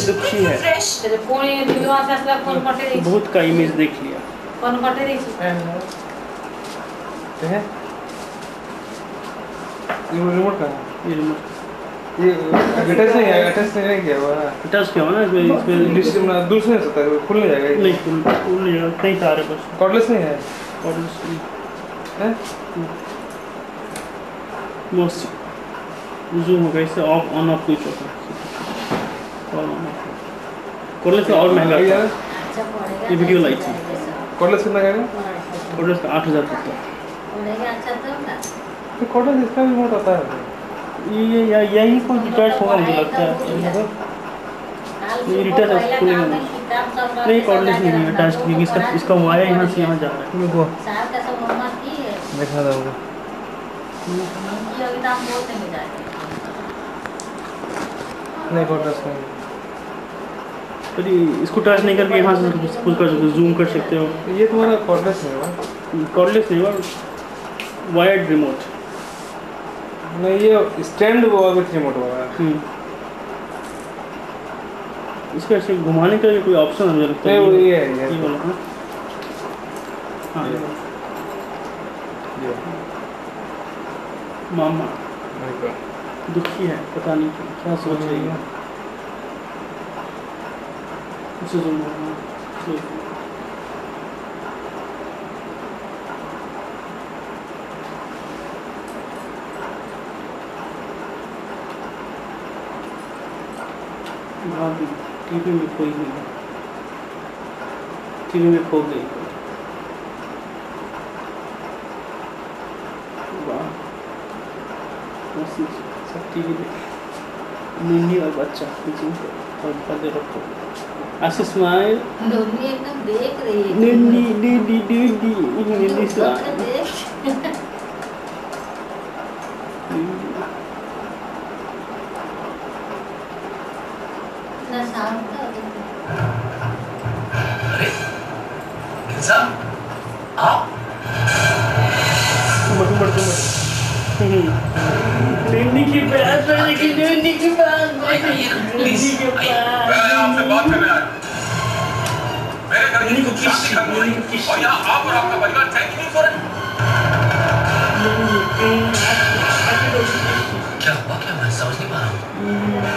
दुखी है, बहुत का इमेज देख लिया। रिमोट का ये रिमोट ये अटैच नहीं है, अटैच नहीं किया हुआ है। अटैच किया हुआ ना इसमें दूर से नहीं सकता है, खुल नहीं जाएगा। नहीं खुल नहीं जाएगा, कहीं तार है बस। कॉर्डलेस नहीं है, कॉर्डलेस है मोस्ट जूम होगा इससे ऑफ ऑन ऑफ स्विच होता है। कॉर्डलेस का और महंगा है ये वीडियो लाइट है। कॉर्डलेस कितना का? कॉर्डलेस का 8000 तक का। तो कॉर्डलेस इसका भी रिमोट आता है। ये यही कोई डिटैच होगा मुझे लगता है। ये डिटैच खुलेगा नहीं, कॉर्डलेस नहीं है अटैच, क्योंकि इसका वायर यहाँ से यहाँ जा रहा है। देखो देखा था वो नहीं कॉर्डलेस नहीं। तो इसको टच नहीं करके यहाँ से पुश कर सकते, जूम कर सकते हो। ये तुम्हारा कॉर्डलेस नहीं होगा, कॉर्डलेस नहीं होगा, वायर्ड रिमोट नहीं। ये स्टैंड विथ रिमोट होगा। इसको ऐसे घुमाने के लिए कोई ऑप्शन है मुझे लगता है। नहीं ये है ये वाला। हाँ मामा दुखी है, पता नहीं क्या सोच रही है। उसे जूम टीवी में कोई नहीं है, टीवी में खो गई। सब टीवी नन्ही और बच्चा और दे रखो। ऐसे स्माइल एकदम देख रही है। नन्ही स्माइल। आपसे बात करने आया। मेरे घर की खूब शांति भंग हो रही है और यहाँ आप और आपका परिवार चैन की नींद सो रहे हैं। क्या हुआ? क्या मैं समझ नहीं पा रहा हूँ।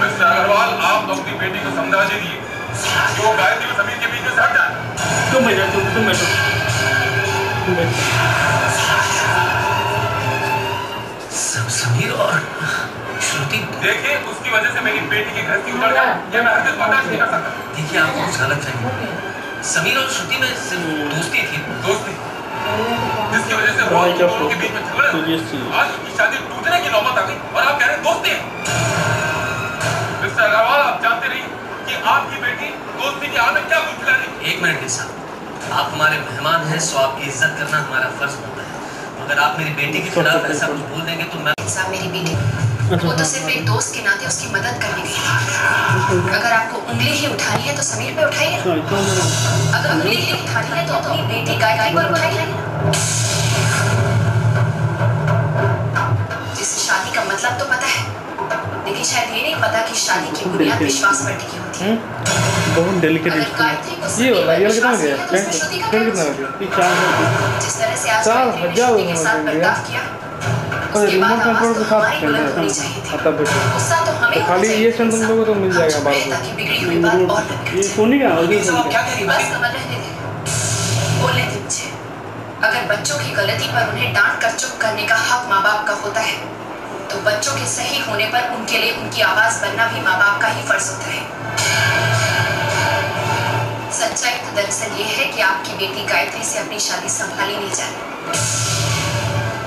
मिस्टर अग्रवाल, आप अपनी बेटी को समझा दीजिए कि वो गायत्री और समीर के बीच में से हट जाए। तुम बैठो। समीर और श्रुति, देखिए उसकी वजह से मेरी बेटी की गृहस्थी उजड़ जाए, ये मैं हरगिज़ बर्दाश्त नहीं कर सकता। देखिए आपको कुछ गलत फहमी। समीर और श्रुति में सिर्फ दोस्ती थी, जिसकी वजह से रोज दोनों के बीच में झगड़े हुए। आज उनकी शादी टूटने की नौबत आ गई और आप कह रहे हैं दोस्ती है। मिस्टर अग्रवाल, आप जानते रहिए कि आपकी बेटी दोस्ती की आड़ में क्या कुछ खिला रही। एक मिनट साहब, आप हमारे मेहमान हैं, सो आपकी इज्जत करना हमारा फर्ज बनता है। अगर आप मेरी बेटी के खिलाफ ऐसा कुछ बोल देंगे तो मैं साहब, मेरी बेटी वो तो सिर्फ एक दोस्त के नाते उसकी मदद करने गई थी। अगर आपको उंगली ही उठानी है तो समीर पे उठाइए, अगर उंगली ही उठानी है तो अपनी बेटी गाय पर उठाइए। जिसे शादी का मतलब तो पता है, लेकिन शायद ये नहीं पता कि शादी की बुनियाद विश्वास पर टिकी होती है। बहुत डेलिकेट ये वाला ये कितना हो गया? कितना हो गया? जिस तरह से आज श्रुति के साथ बर्ताव किया, उसके बाद आवाज तो हमारी बुलंद होनी चाहिए थी। गुस्सा तो हमें खाली ये स्टैंड तुम लोगों को तो मिल जाएगा बार बार। ताकि बिगड़ी हुई बात और ये सोनी का बस समझ रहने दे, बोलने दे मुझे। अगर बच्चों की गलती पर उन्हें डांट कर चुप करने का हक माँ बाप का होता है, तो बच्चों के सही होने पर उनके लिए उनकी आवाज बनना भी माँ बाप का ही फर्ज होता है। सच्चाई तो दरअसल ये है कि आपकी बेटी गायत्री से अपनी शादी संभाली नहीं जा रही।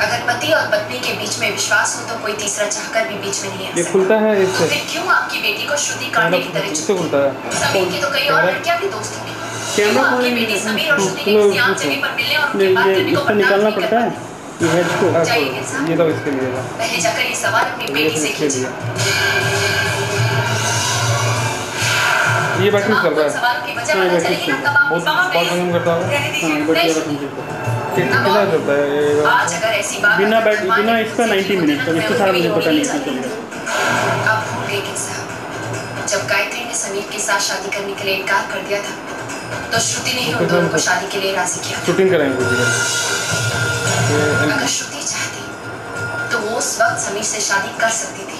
अगर पति और पत्नी के बीच में विश्वास हो तो कोई तीसरा चाहकर भी बीच में नहीं आ सकता। खुलता है इससे। फिर क्यों आपकी बेटी को श्रुति काटने की तरह चुनती? समीर की तो कई और लड़कियां भी दोस्त होंगी। क्यों आपकी बेटी समीर और श्रुति के किसी आम जगह पर मिलने और उनके बाद करने को बर्दाश्त नहीं कर पाती? जाइए गिल साहब, ये तो इसके लिए था। पहले जाकर ये सवाल अपनी बेटी से कीजिए। ये बैटरी चल रहा है। सवालों की वजह पता चलेगी ना कब आप बहुत काम करता है। कितना चलता है ये? आज अगर ऐसी बात बिना इसका 90 मिनट तो इसके साथ मुझे पता नहीं चलेगा। अब हो गए गिल साहब, जब गायत्री ने समीर के साथ शादी करने के लिए इनकार कर दिया था तो श्रुति ने ही उन दोनों को शादी के लिए राजी किया। शूटिंग कराएंगे। अगर श्रुति चाहती तो वो उस वक्त समीर से शादी कर सकती थी।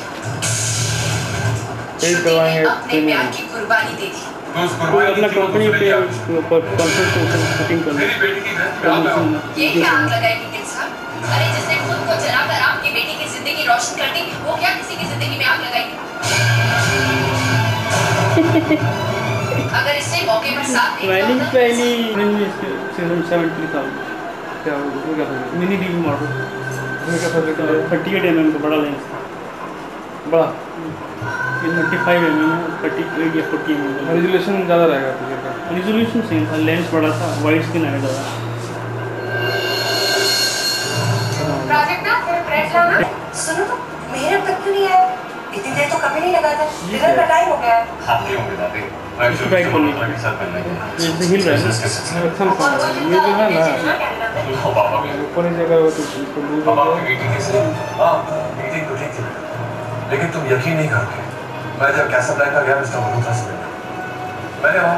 श्रुति ने अपने प्यार की कुर्बानी दे दी। अपना कंपनी पे कंसल्टेशन शूटिंग करना। ये क्या आग लगाएगी गिल साहब? अरे जिसने खुद को जलाकर आपकी बेटी की जिंदगी रोशन कर दी, वो क्या किसी की जिंदगी में आग लगाएगी? अगर इसने मौके पर साथ ट्रेनिंग सीजन 70 था क्या वो क्या था मिनी डीवी मॉडल उसमें क्या था 38 mm का बड़ा लेंस था बड़ा ये 35 mm है 38 या 40 mm रेजोल्यूशन ज़्यादा रहेगा पिक्चर का रेजोल्यूशन सेम था लेंस बड़ा था वाइड स्क्रीन आया ज़्यादा प्रोजेक्ट ना फिर प्रेस लाना सुनो तो मेरे अब तक क्यों नहीं आया इतनी देर तो कभी नहीं लगा था डिनर का टाइम हो गया है हाँ नहीं होंगे दादी बैक करने के साथ करना है ये हिल रहा है ये जो है ना पापा ऊपर जगह हो तो पापा की मीटिंग कैसे हाँ मीटिंग तो ठीक थी लेकिन तुम यकीन नहीं करोगे मैं जब कैसाब्लांका गया मिस्टर मलूका से मिलने मैंने वहाँ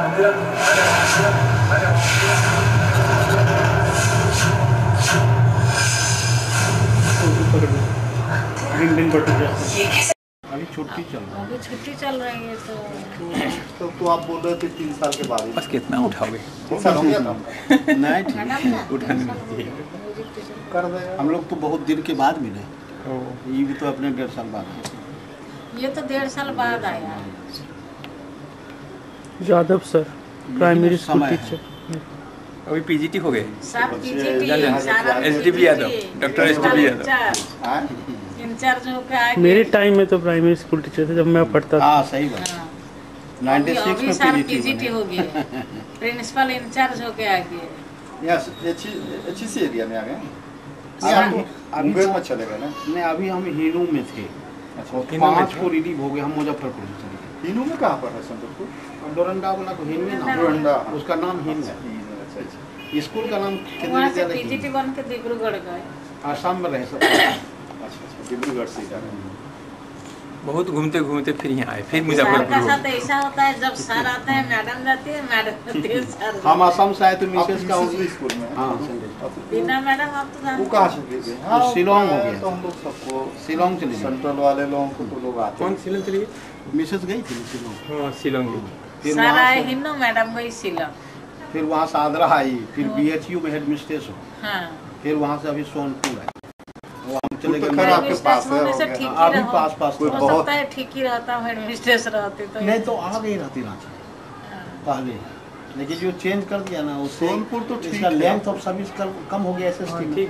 अभी छुट्टी चल रही है अभी छुट्टी चल रही है तो आप बोल रहे थे 3 साल के बाद बस कितना उठाओगे 3 साल हो गया था नहीं ठीक उठाने में कर दे हम लोग तो बहुत दिन के बाद मिले ये भी तो अपने 1.5 साल बाद ये तो 1.5 साल बाद आया Yadav sir primary school teacher अभी पीजीटी हो गए सब पीजीटी सारा SDP Yadav doctor SDP Yadav incharge होकर आए मेरे टाइम में तो प्राइमरी स्कूल टीचर थे जब मैं पढ़ता था हाँ सही बात 96 में पीजीटी हो गया प्रिंसिपल इंचार्ज होके आ गए यस अच्छी सी एरिया में आ गए अभी में चले गए ना नहीं अभी हम हिनू में थे अच्छा 5 को रिलीव हो गए हम मुजफ्फरपुर में चले गए हिनू में कहाँ पर है संतुलपुर डोरंडा वाला को हिन में ना डोरंडा उसका नाम हिन है स्कूल का नाम वहाँ से पीजीटी बन के डिब्रूगढ़ गए आसाम में रहे सब डिब्रूगढ़ से जा रहे हैं बहुत घूमते घूमते फिर यहाँ आए फिर मुजफ्फरपुर का साथ ऐसा होता है जब सर आते हैं मैडम जाती है मैडम जाती है सर हम आसाम से आए तो मिसेस का स्कूल में हाँ बिना मैडम आप तो वो कहाँ से गए हाँ शिलोंग हो गया तो हम लोग सबको शिलोंग चले गए सेंट्रल वाले लोगों को तो लोग आते कौन शिलोंग चले गए मिसेस गई थी शिलोंग हाँ शिलोंग सर आए हिन्नू मैडम गई शिलोंग फिर वहाँ से आगरा आई फिर बीएचयू में हेड मिस्ट्रेस हो हाँ फिर वहाँ से अभी सोनपुर आए वो हम चले तो गए आपके पास है अभी पास कोई बहुत ठीक ही रहता है एडमिनिस्ट्रेशन रहते तो नहीं तो आ गई रहती रांची पहले लेकिन जो चेंज कर दिया ना उससे सोनपुर तो इसका लेंथ ऑफ सर्विस कम हो गया एसएसटी में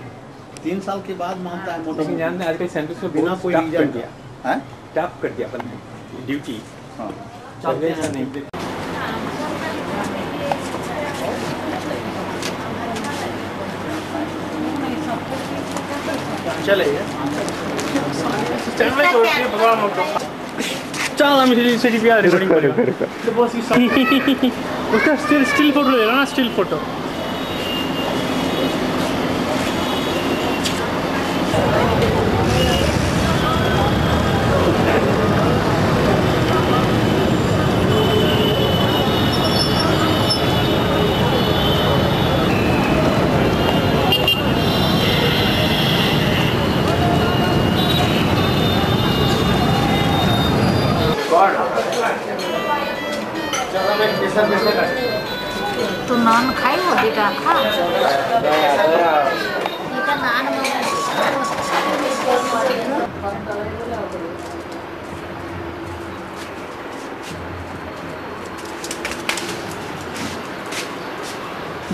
3 साल के बाद मानता है मोटा जानते आजकल सेंटर से बिना कोई रीजन दिया है टॉप कर दिया अपन ड्यूटी हां चलते हैं नहीं चलेगा चल हम सिटी पे रिकॉर्डिंग करेंगे तो बस उसका स्टिल फोटो ले लो ना स्टिल फोटो तो नान खाई हो बेटा खा बेटा नान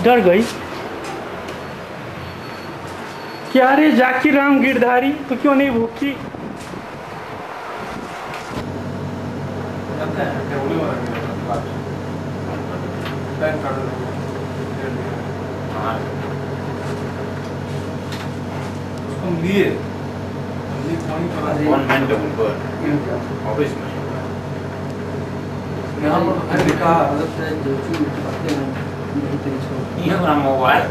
डर गई क्या रे जाकिर राम गिरधारी, तो क्यों नहीं भूखी? लिए ऑफिस में यहाँ पर लिखा मोबाइल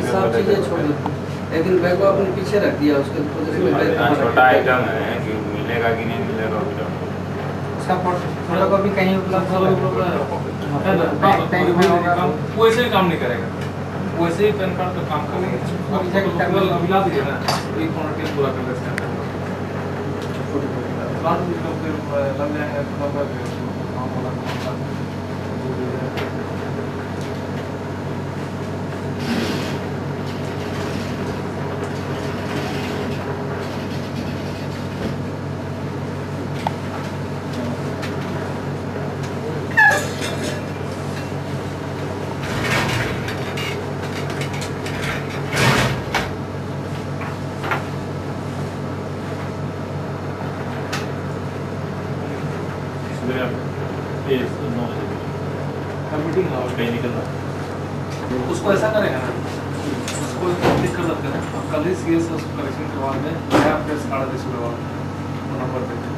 सब चीजें छोड़ दो, लेकिन बैग को अपने पीछे रख दिया, उसके छोटा आइटम है कि मिलेगा कि नहीं मिलेगा, उसका फोटो कॉपी कहीं उपलब्ध वैसे ही काम नहीं करेगा, वैसे ही पैन कार्ड का काम करेगा। मिला दीजिए ना, एक फॉर्मेट पूरा कर देते हैं, लग जाएगा उसको ऐसा करेगा ना, उसको क्लिक कर देते हैं, कल ही सीएस उसको करेक्शन करवा दें, नया प्रेस कार्ड दे शुरू नंबर देते हैं,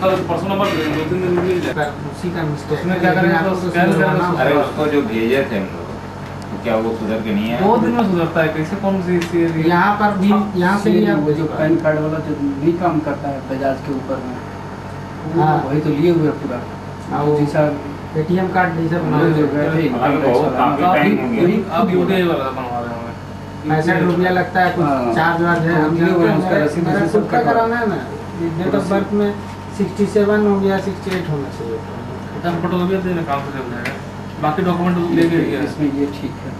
कल परसों नंबर दे देंगे, 2-3 दिन मिल जाएगा उसी का। उसमें क्या करेंगे तो स्कैन करना। अरे उसको जो भेजे थे हम लोग, तो क्या वो सुधर के नहीं है? 2 दिन में सुधरता है, कैसे कौन सी यहाँ पर भी, यहाँ पे भी आप जो पैन कार्ड वाला जो भी काम करता है बजाज के ऊपर में, हाँ वही तो लिए हुए पूरा, वो जैसा एटीएम कार्ड जैसा बना हुआ ₹65 लगता है, कुछ चार्ज वार्ज है, हम उसका कराना है ना। डेट ऑफ बर्थ में 67 हो गया, 68 होना चाहिए, फोटोकॉपी देना काम से चल जाएगा, बाकी डॉक्यूमेंट लेके इसमें ये ठीक है।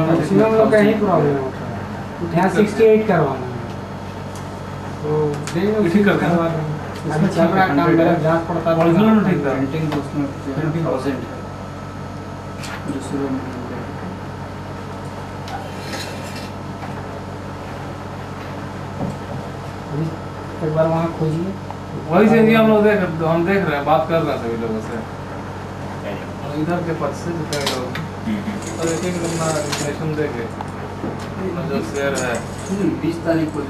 मैक्सिमम लोग का यही प्रॉब्लम होता है, यहाँ 68 करवाना है तो ठीक करवा रहे हैं। इसमें चल रहा काम मेरा जांच पड़ता है, ओरिजिनल ठीक था, प्रिंटिंग उसमें 20,000 जो शुरू में एक बार वहाँ खोजिए, वही से हम लोग हम देख रहे हैं, बात कर रहे हैं सभी लोगों से, और इधर के पद से जितने लोग और एक एक अपना इंफॉर्मेशन देके जो शेयर है 20 तारीख को जो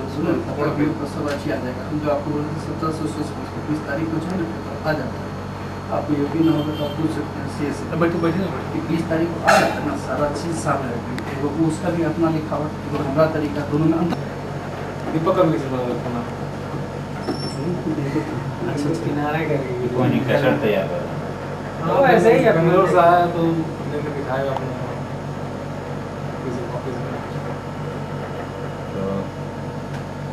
सब अच्छी आ जाएगा। हम जो आपको बोले थे 1700 20 तारीख को जो आ जाता है, आपको योगी ना होगा तो आप पूछ सकते हैं सी से बैठे बैठे ना 20 तारीख को आ जाता है ना, सारा चीज़ सामने रखेंगे, उसका भी अपना लिखावट हमारा तरीका दोनों में दीपक का भी लिखना अच्छा किनारे करेंगे, कोई नहीं कैसेट तैयार कर, हाँ ऐसे ही बेंगलोर से आया तो लेकर दिखाएगा अपने तो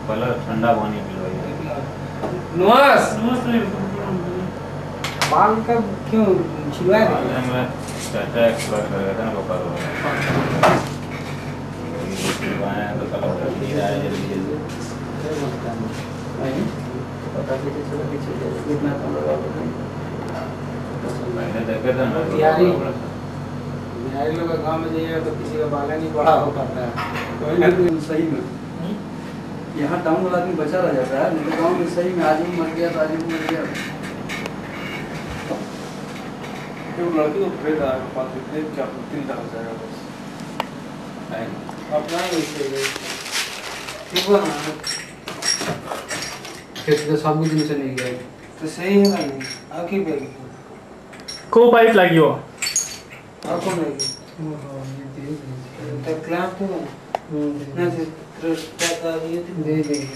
पहले ठंडा पानी पिलवाइए। नमस्ते बाल का क्यों छिलवाया मैं चाचा एक्सपर्ट कर रहा था ना गोपाल तो कलर कर दिया है जल्दी पता कैसे चला पीछे कितना कम लगा मैंने देखा था ना, बिहारी लोग गाँव में जाइएगा तो किसी का बाल नहीं बड़ा हो पाता है सही में। यहाँ टाउन वाला आदमी बचा रह जाता है, नहीं तो गाँव में सही में आदमी मर गया तो आदमी मर गया। लड़की को ट्रेड आएगा 5 क्या 3 हो जाएगा बस, अपना ही ठीक हुआ ना, तो सब दिन से नहीं गया तो सही है ना, नहीं आखिर बैग को पाइप लगी हो आपको नहीं तो क्लैंप तो ना से ट्रस्ट दे देंगे।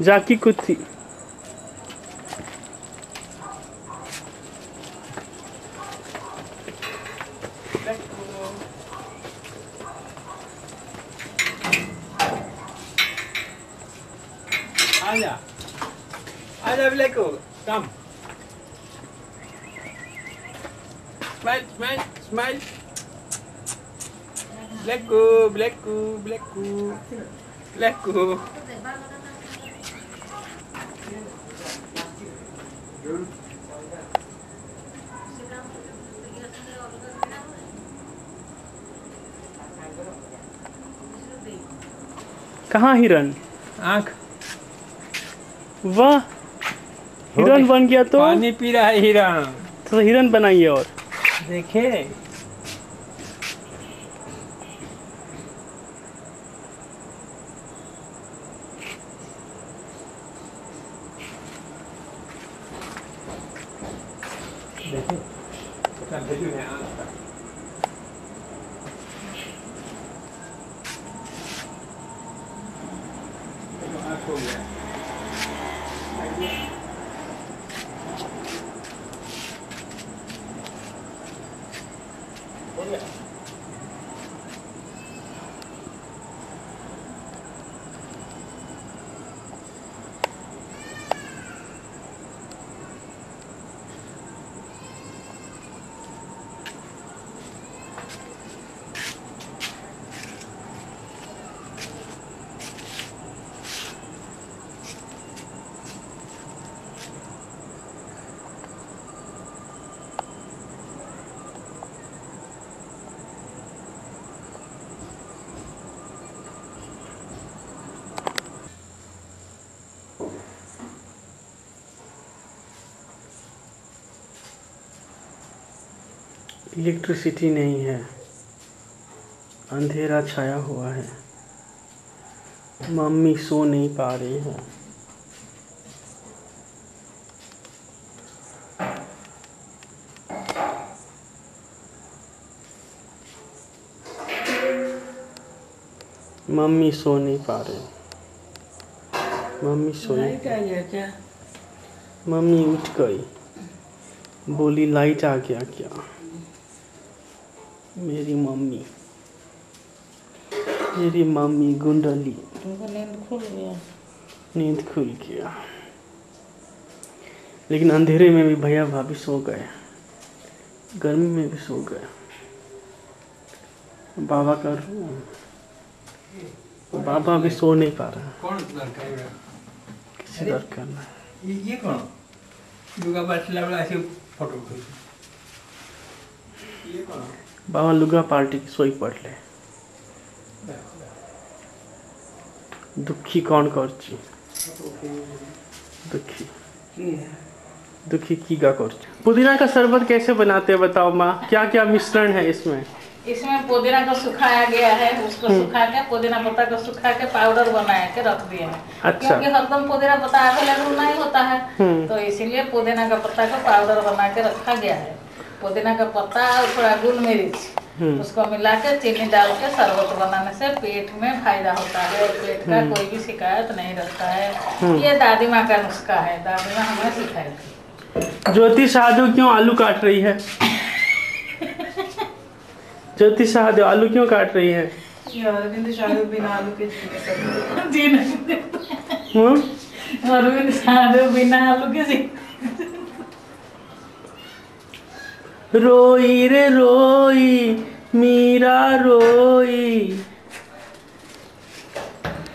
जाकी कुत्ती। आजा आजा Blacko come smile smile smile Blacko Blacko Blacko Blacko कहाँ हिरन? आँख वाह हिरन बन गया तो पानी पी रहा है हिरन। तो हिरन बनाइए और देखे हो गया इलेक्ट्रिसिटी नहीं है, अंधेरा छाया हुआ है, मम्मी सो नहीं पा रही है। मम्मी सो नहीं पा रही, मम्मी सो नहीं। क्या? मम्मी उठ गई, बोली लाइट आ गया क्या? मेरी मम्मी गुंडली। नींद खुल गया। नींद खुल गया, लेकिन अंधेरे में भी भैया भाभी सो गए, गर्मी में भी सो गए। बाबा का रूम, बाबा भी सो नहीं पा रहा। कौन लड़का है? किसी लड़का ना। ये कौन? दुर्गा पार्टी वाला ऐसे फोटो खींच। ये कौन? बाबा लुगा पार्टी की सोई पड़ले। दुखी कौन करची? दुखी कीगा करची। पुदीना का शरबत कैसे बनाते हैं बताओ माँ, क्या क्या मिश्रण है इसमें? इसमें पुदीना को सुखाया गया है, उसको सुखा के पुदीना पत्ता को सुखा के पाउडर बना के रख दिए हैं। अच्छा। क्योंकि हरदम पुदीना पत्ता अवेलेबल नहीं होता है, तो इसीलिए पुदीना का पत्ता को पाउडर बना के रखा गया है। पुदीना का पत्ता और थोड़ा गुल मिर्च उसको मिला के चीनी डाल के शरबत बनाने से पेट में फायदा होता है, पेट का कोई भी शिकायत नहीं रहता है। ये दादी माँ का नुस्खा है, दादी माँ हमें सिखाई थी। ज्योति साधु क्यों आलू काट रही है? ज्योति साधु आलू क्यों काट रही है? अरविंद साधु बिना आलू के अरविंद साधु बिना आलू के रोई रे रोई मीरा रोई।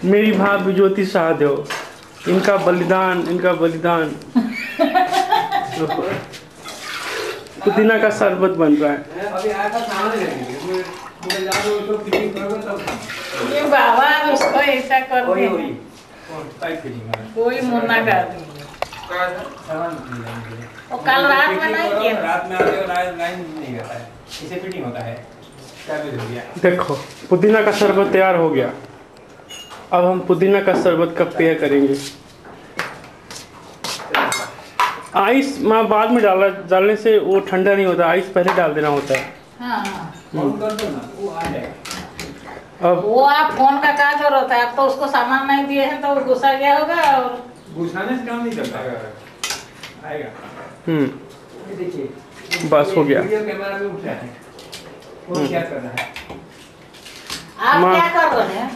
मेरी भाभी ज्योति साधु, इनका बलिदान पुदीना का शरबत बन रहा है। अभी आया था सामने लगेंगे इसमें जाओ उसको फिटिंग करोगे तब। ये बाबा उसको ऐसा कर दे। कौन टाइप फिटिंग है? कोई मुन्ना कर दे। वो कल रात में नहीं किया। रात में आते हो लाइन नहीं रहता है, इसे फिटिंग होता है। क्या हो गया? देखो पुदीना का शरबत तैयार हो गया। अब हम पुदीना का शरबत कब पेय करेंगे? आइस माँ बाद में डालने से वो ठंडा नहीं होता, आइस पहले डाल देना होता है। हाँ। कर दो ना, वो आ जाएगा। वो आप फोन का क्या जरूरत है, आप तो उसको सामान नहीं दिए हैं तो वो गुस्सा गया होगा और घुसाने से काम नहीं करता आएगा। ये देखिए बस हो गया। वीडियो कैमरा में उठा है, वो क्या कर रहा है? आप क्या कर रहे हैं?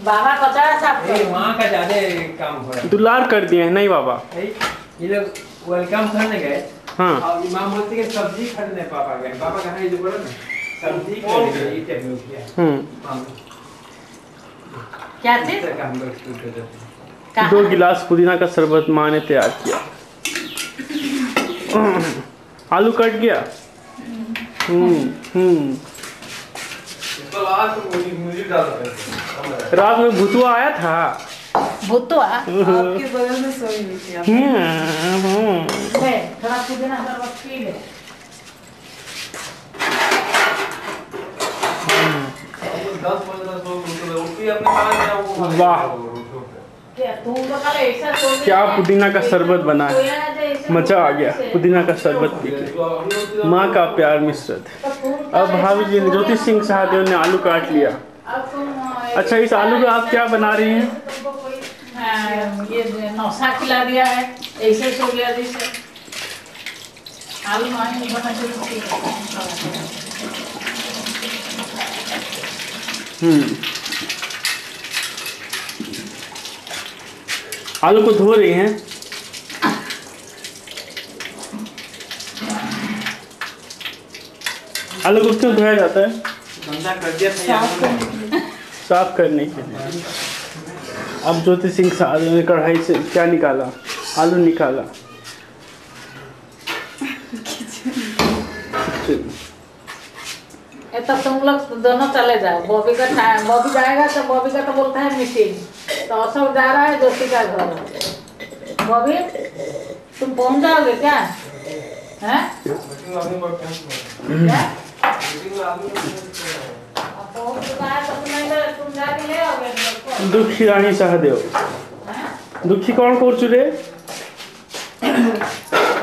बाबा कचरा साफ कर, वहाँ का ज्यादा काम हो रहा है। दुलार कर दिए हैं नहीं बाबा। ये लोग वेलकम करने गए। हाँ। और इमाम बोलते कि सब्जी खरीदने पापा गए। पापा कहाँ है जो बोला ना सब्जी खरीदने ये टाइप में किया। क्या चीज? हम लोग स्कूल पे जाते हैं। 2 गिलास पुदीना का शरबत माँ ने तैयार किया। आलू कट गया। रात में भुतुआ आया था। भुतुआ आपके बगल में सोई हुई थी आप। ले थोड़ा पुदीना शरबत पी ले। 10-15 वाह क्या पुदीना का शरबत बना है, मजा आ गया पुदीना का शरबत पी के। माँ का प्यार मिश्रित। अब भाभी जी ने ज्योति सिंह साहदेव ने आलू काट लिया। अच्छा इस आलू का आप क्या बना रही हैं? ये नौसा खिला दिया है ऐसे सो गया जैसे आलू मानी बना आलू को धो रही हैं। आलू को क्यों धोया जाता है? गंदा कर दिया था साफ करने के लिए। अब ज्योति सिंह साहब ने कढ़ाई से क्या निकाला? आलू निकाला। तो तुम लोग दोनों चले जाओ। बॉबी का टाइम, बॉबी जाएगा तो बॉबी का तो बोलता है मीटिंग, तो अशोक जा रहा है ज्योति का घर। बॉबी तुम पहुंच जाओगे क्या? हैं? दुखी रानी सहदेव। दुखी कौन कर चुरे?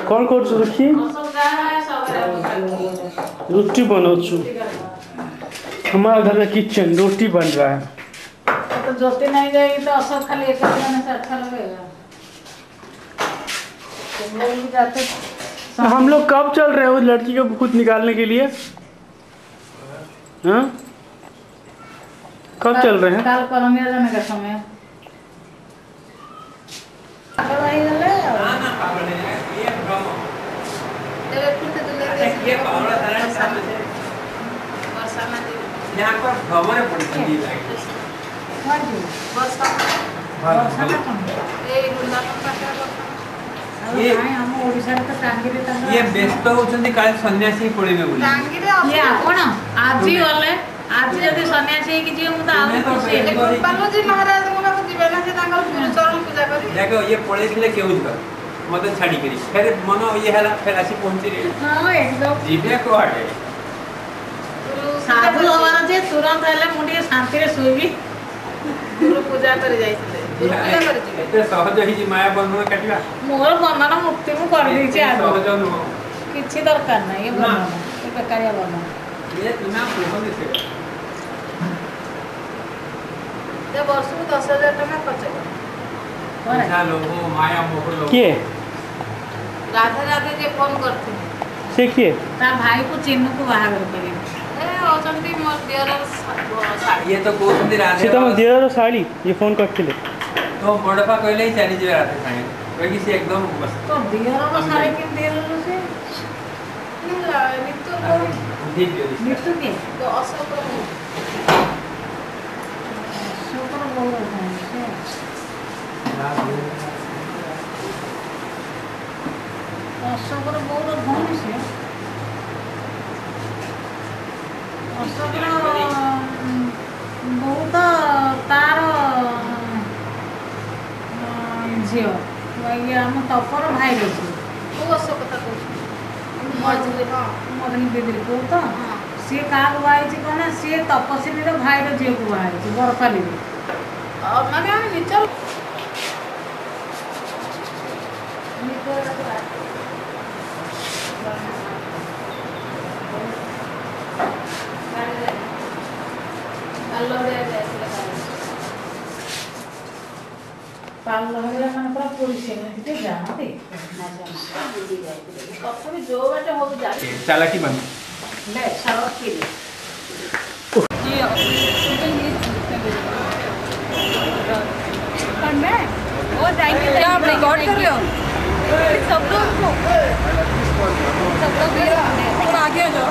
कौन कर चु दुखी? रोटी बनाऊँ। हमारा घर का किचन रोटी बन रहा है। तो ज्योति नहीं जाएगी तो अशोक खाली एक जाने से अच्छा लगेगा। तुम लोग भी जाते। हम लोग कब चल रहे हैं उस लड़की को खुद निकालने के लिए? हाँ कब चल रहे हैं? कल परमिया जाने का समय। यहाँ पर खबर पड़ती है ये व्यस्त होचंदी काल सन्यासी पड़िबे बोली। ये आपण आजी वाले आजी जदी सन्यासी की जीव मुता आउ खुशी गोपालजी महाराज को को जीवे ना से तांकर चरण पूजा करी। देखो ये पड़े थिले केउ कर मदन छाड़ी करी फिर मन ये हला फिर आसी पहुंची रे। हां एकदम जीवे को आटे साधु हमारा जे तुरंत हेले मुंडी शांति रे सोईबी गुरु पूजा कर जाइथिले। गुरु पूजा कर जिवे एते सहज ही जी माया बंधन काटिला मोर बंधन मुक्ति मु कर दी छी। सहज न किछि दरकार नहीं ये बंधन ये बेकारिया बंधन ये तुना कोहन से ये वर्ष में 10,000 टका खर्च कर। अच्छा लोगो माया मोह लोग के राधे राधे जे फोन करथिन से के तार भाई को चिन्ह को बाहर करी ए ओचंती मोर देयर ये तो कोसंदी राधे से तो देर साड़ी ये फोन करथिले तो बड़पा कहले ही चली जे राधे संगे कोई से एकदम बस तो देयर रो साड़ी किन देयर रो से निला नित्य को ठीक है नित्य के तो अशोक सुपर बोल रहे हैं अशोक रो बोल भौणी से अशोक रो बहुत तार झियो ये हम तपर भाई रे को अशोक कथा को मजले मदनी बेदरी को तो से काग भाई जी कोना से तपस्वी रो भाई रो झियो को भाई जी बरफाली रे और माने हम निचल चालाकी बंद क्या आप रिकॉर्ड कर रहे हो? सब लोग थोड़ा आगे आ जाओ।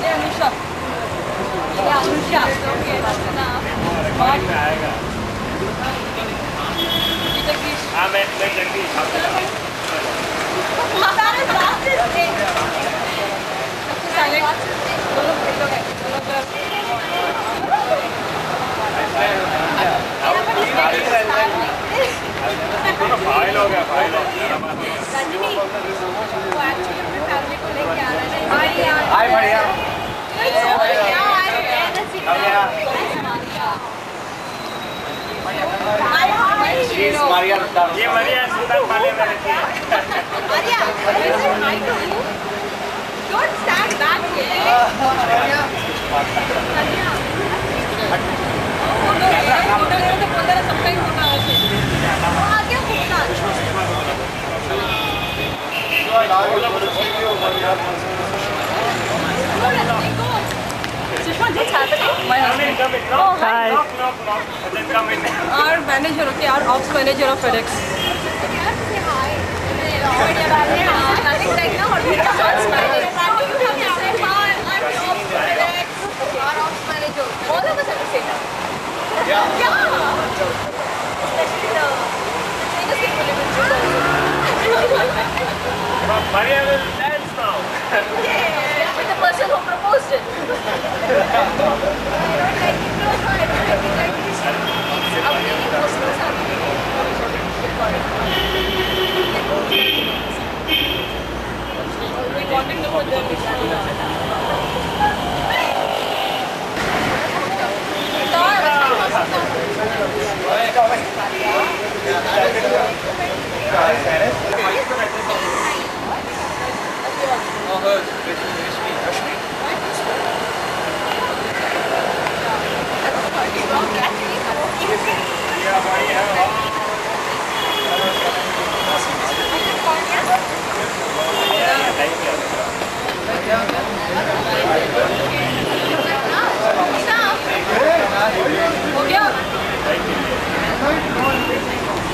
ये अनुषा, ये अनुषा, ये जगदीश। हाँ मैं जगदीश। फाइल हो गया फाइल हो गया ये मरिया सुल्तान माले में रहती है Don't stand back here. Our manager, okay, our ops manager of FedEx. All of us have to say that. Yeah. Maria will dance now. Yeah, with the person who proposed it.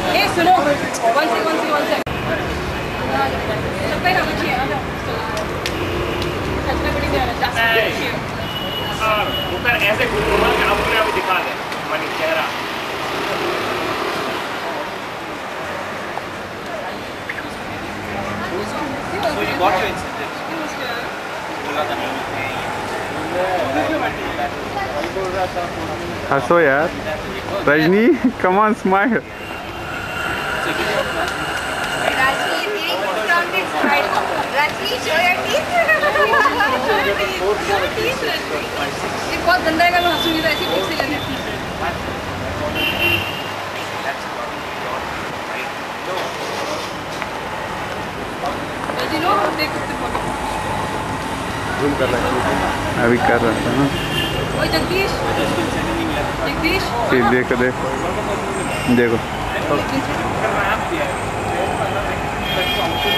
Hey, सुनो, one sec. सबका नाम अच्छी है, आ जाओ। अच्छा बड़ी ध्यान है। ऊपर ऐसे घुमा के अपने आप दिखा दे, मनी चेहरा। So you got your incentives. हंसो यार रजनी come on smile ये बहुत गंदा है, मैं हंसूंगी तो ऐसी ठीक से लेने। जूम कर रहा है अभी कर रहा था ना ओए जगदीश देखो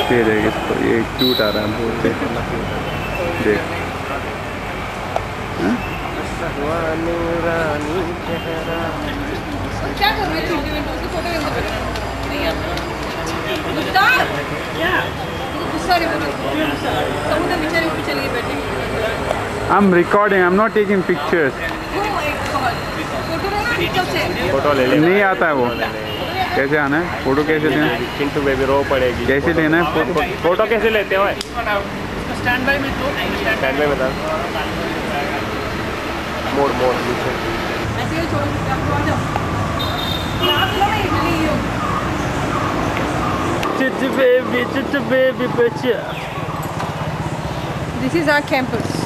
ये देख इसको ये क्यूट आ रहा है बहुत देख क्या कर रहे हो? फोटो समुद्र बेचारे ऊपर चले गए बैठे। I'm recording, I'm not taking pictures. Photo ले नहीं आता है वो कैसे आना है फोटो कैसे लेना है चिंटू बेबी रो पड़ेगी कैसे लेना है फोटो कैसे लेते हो स्टैंड बाय में बता मोड़ नीचे ऐसे ही छोड़ दो आ जाओ Chitty baby, baby, bitch. This is our campus.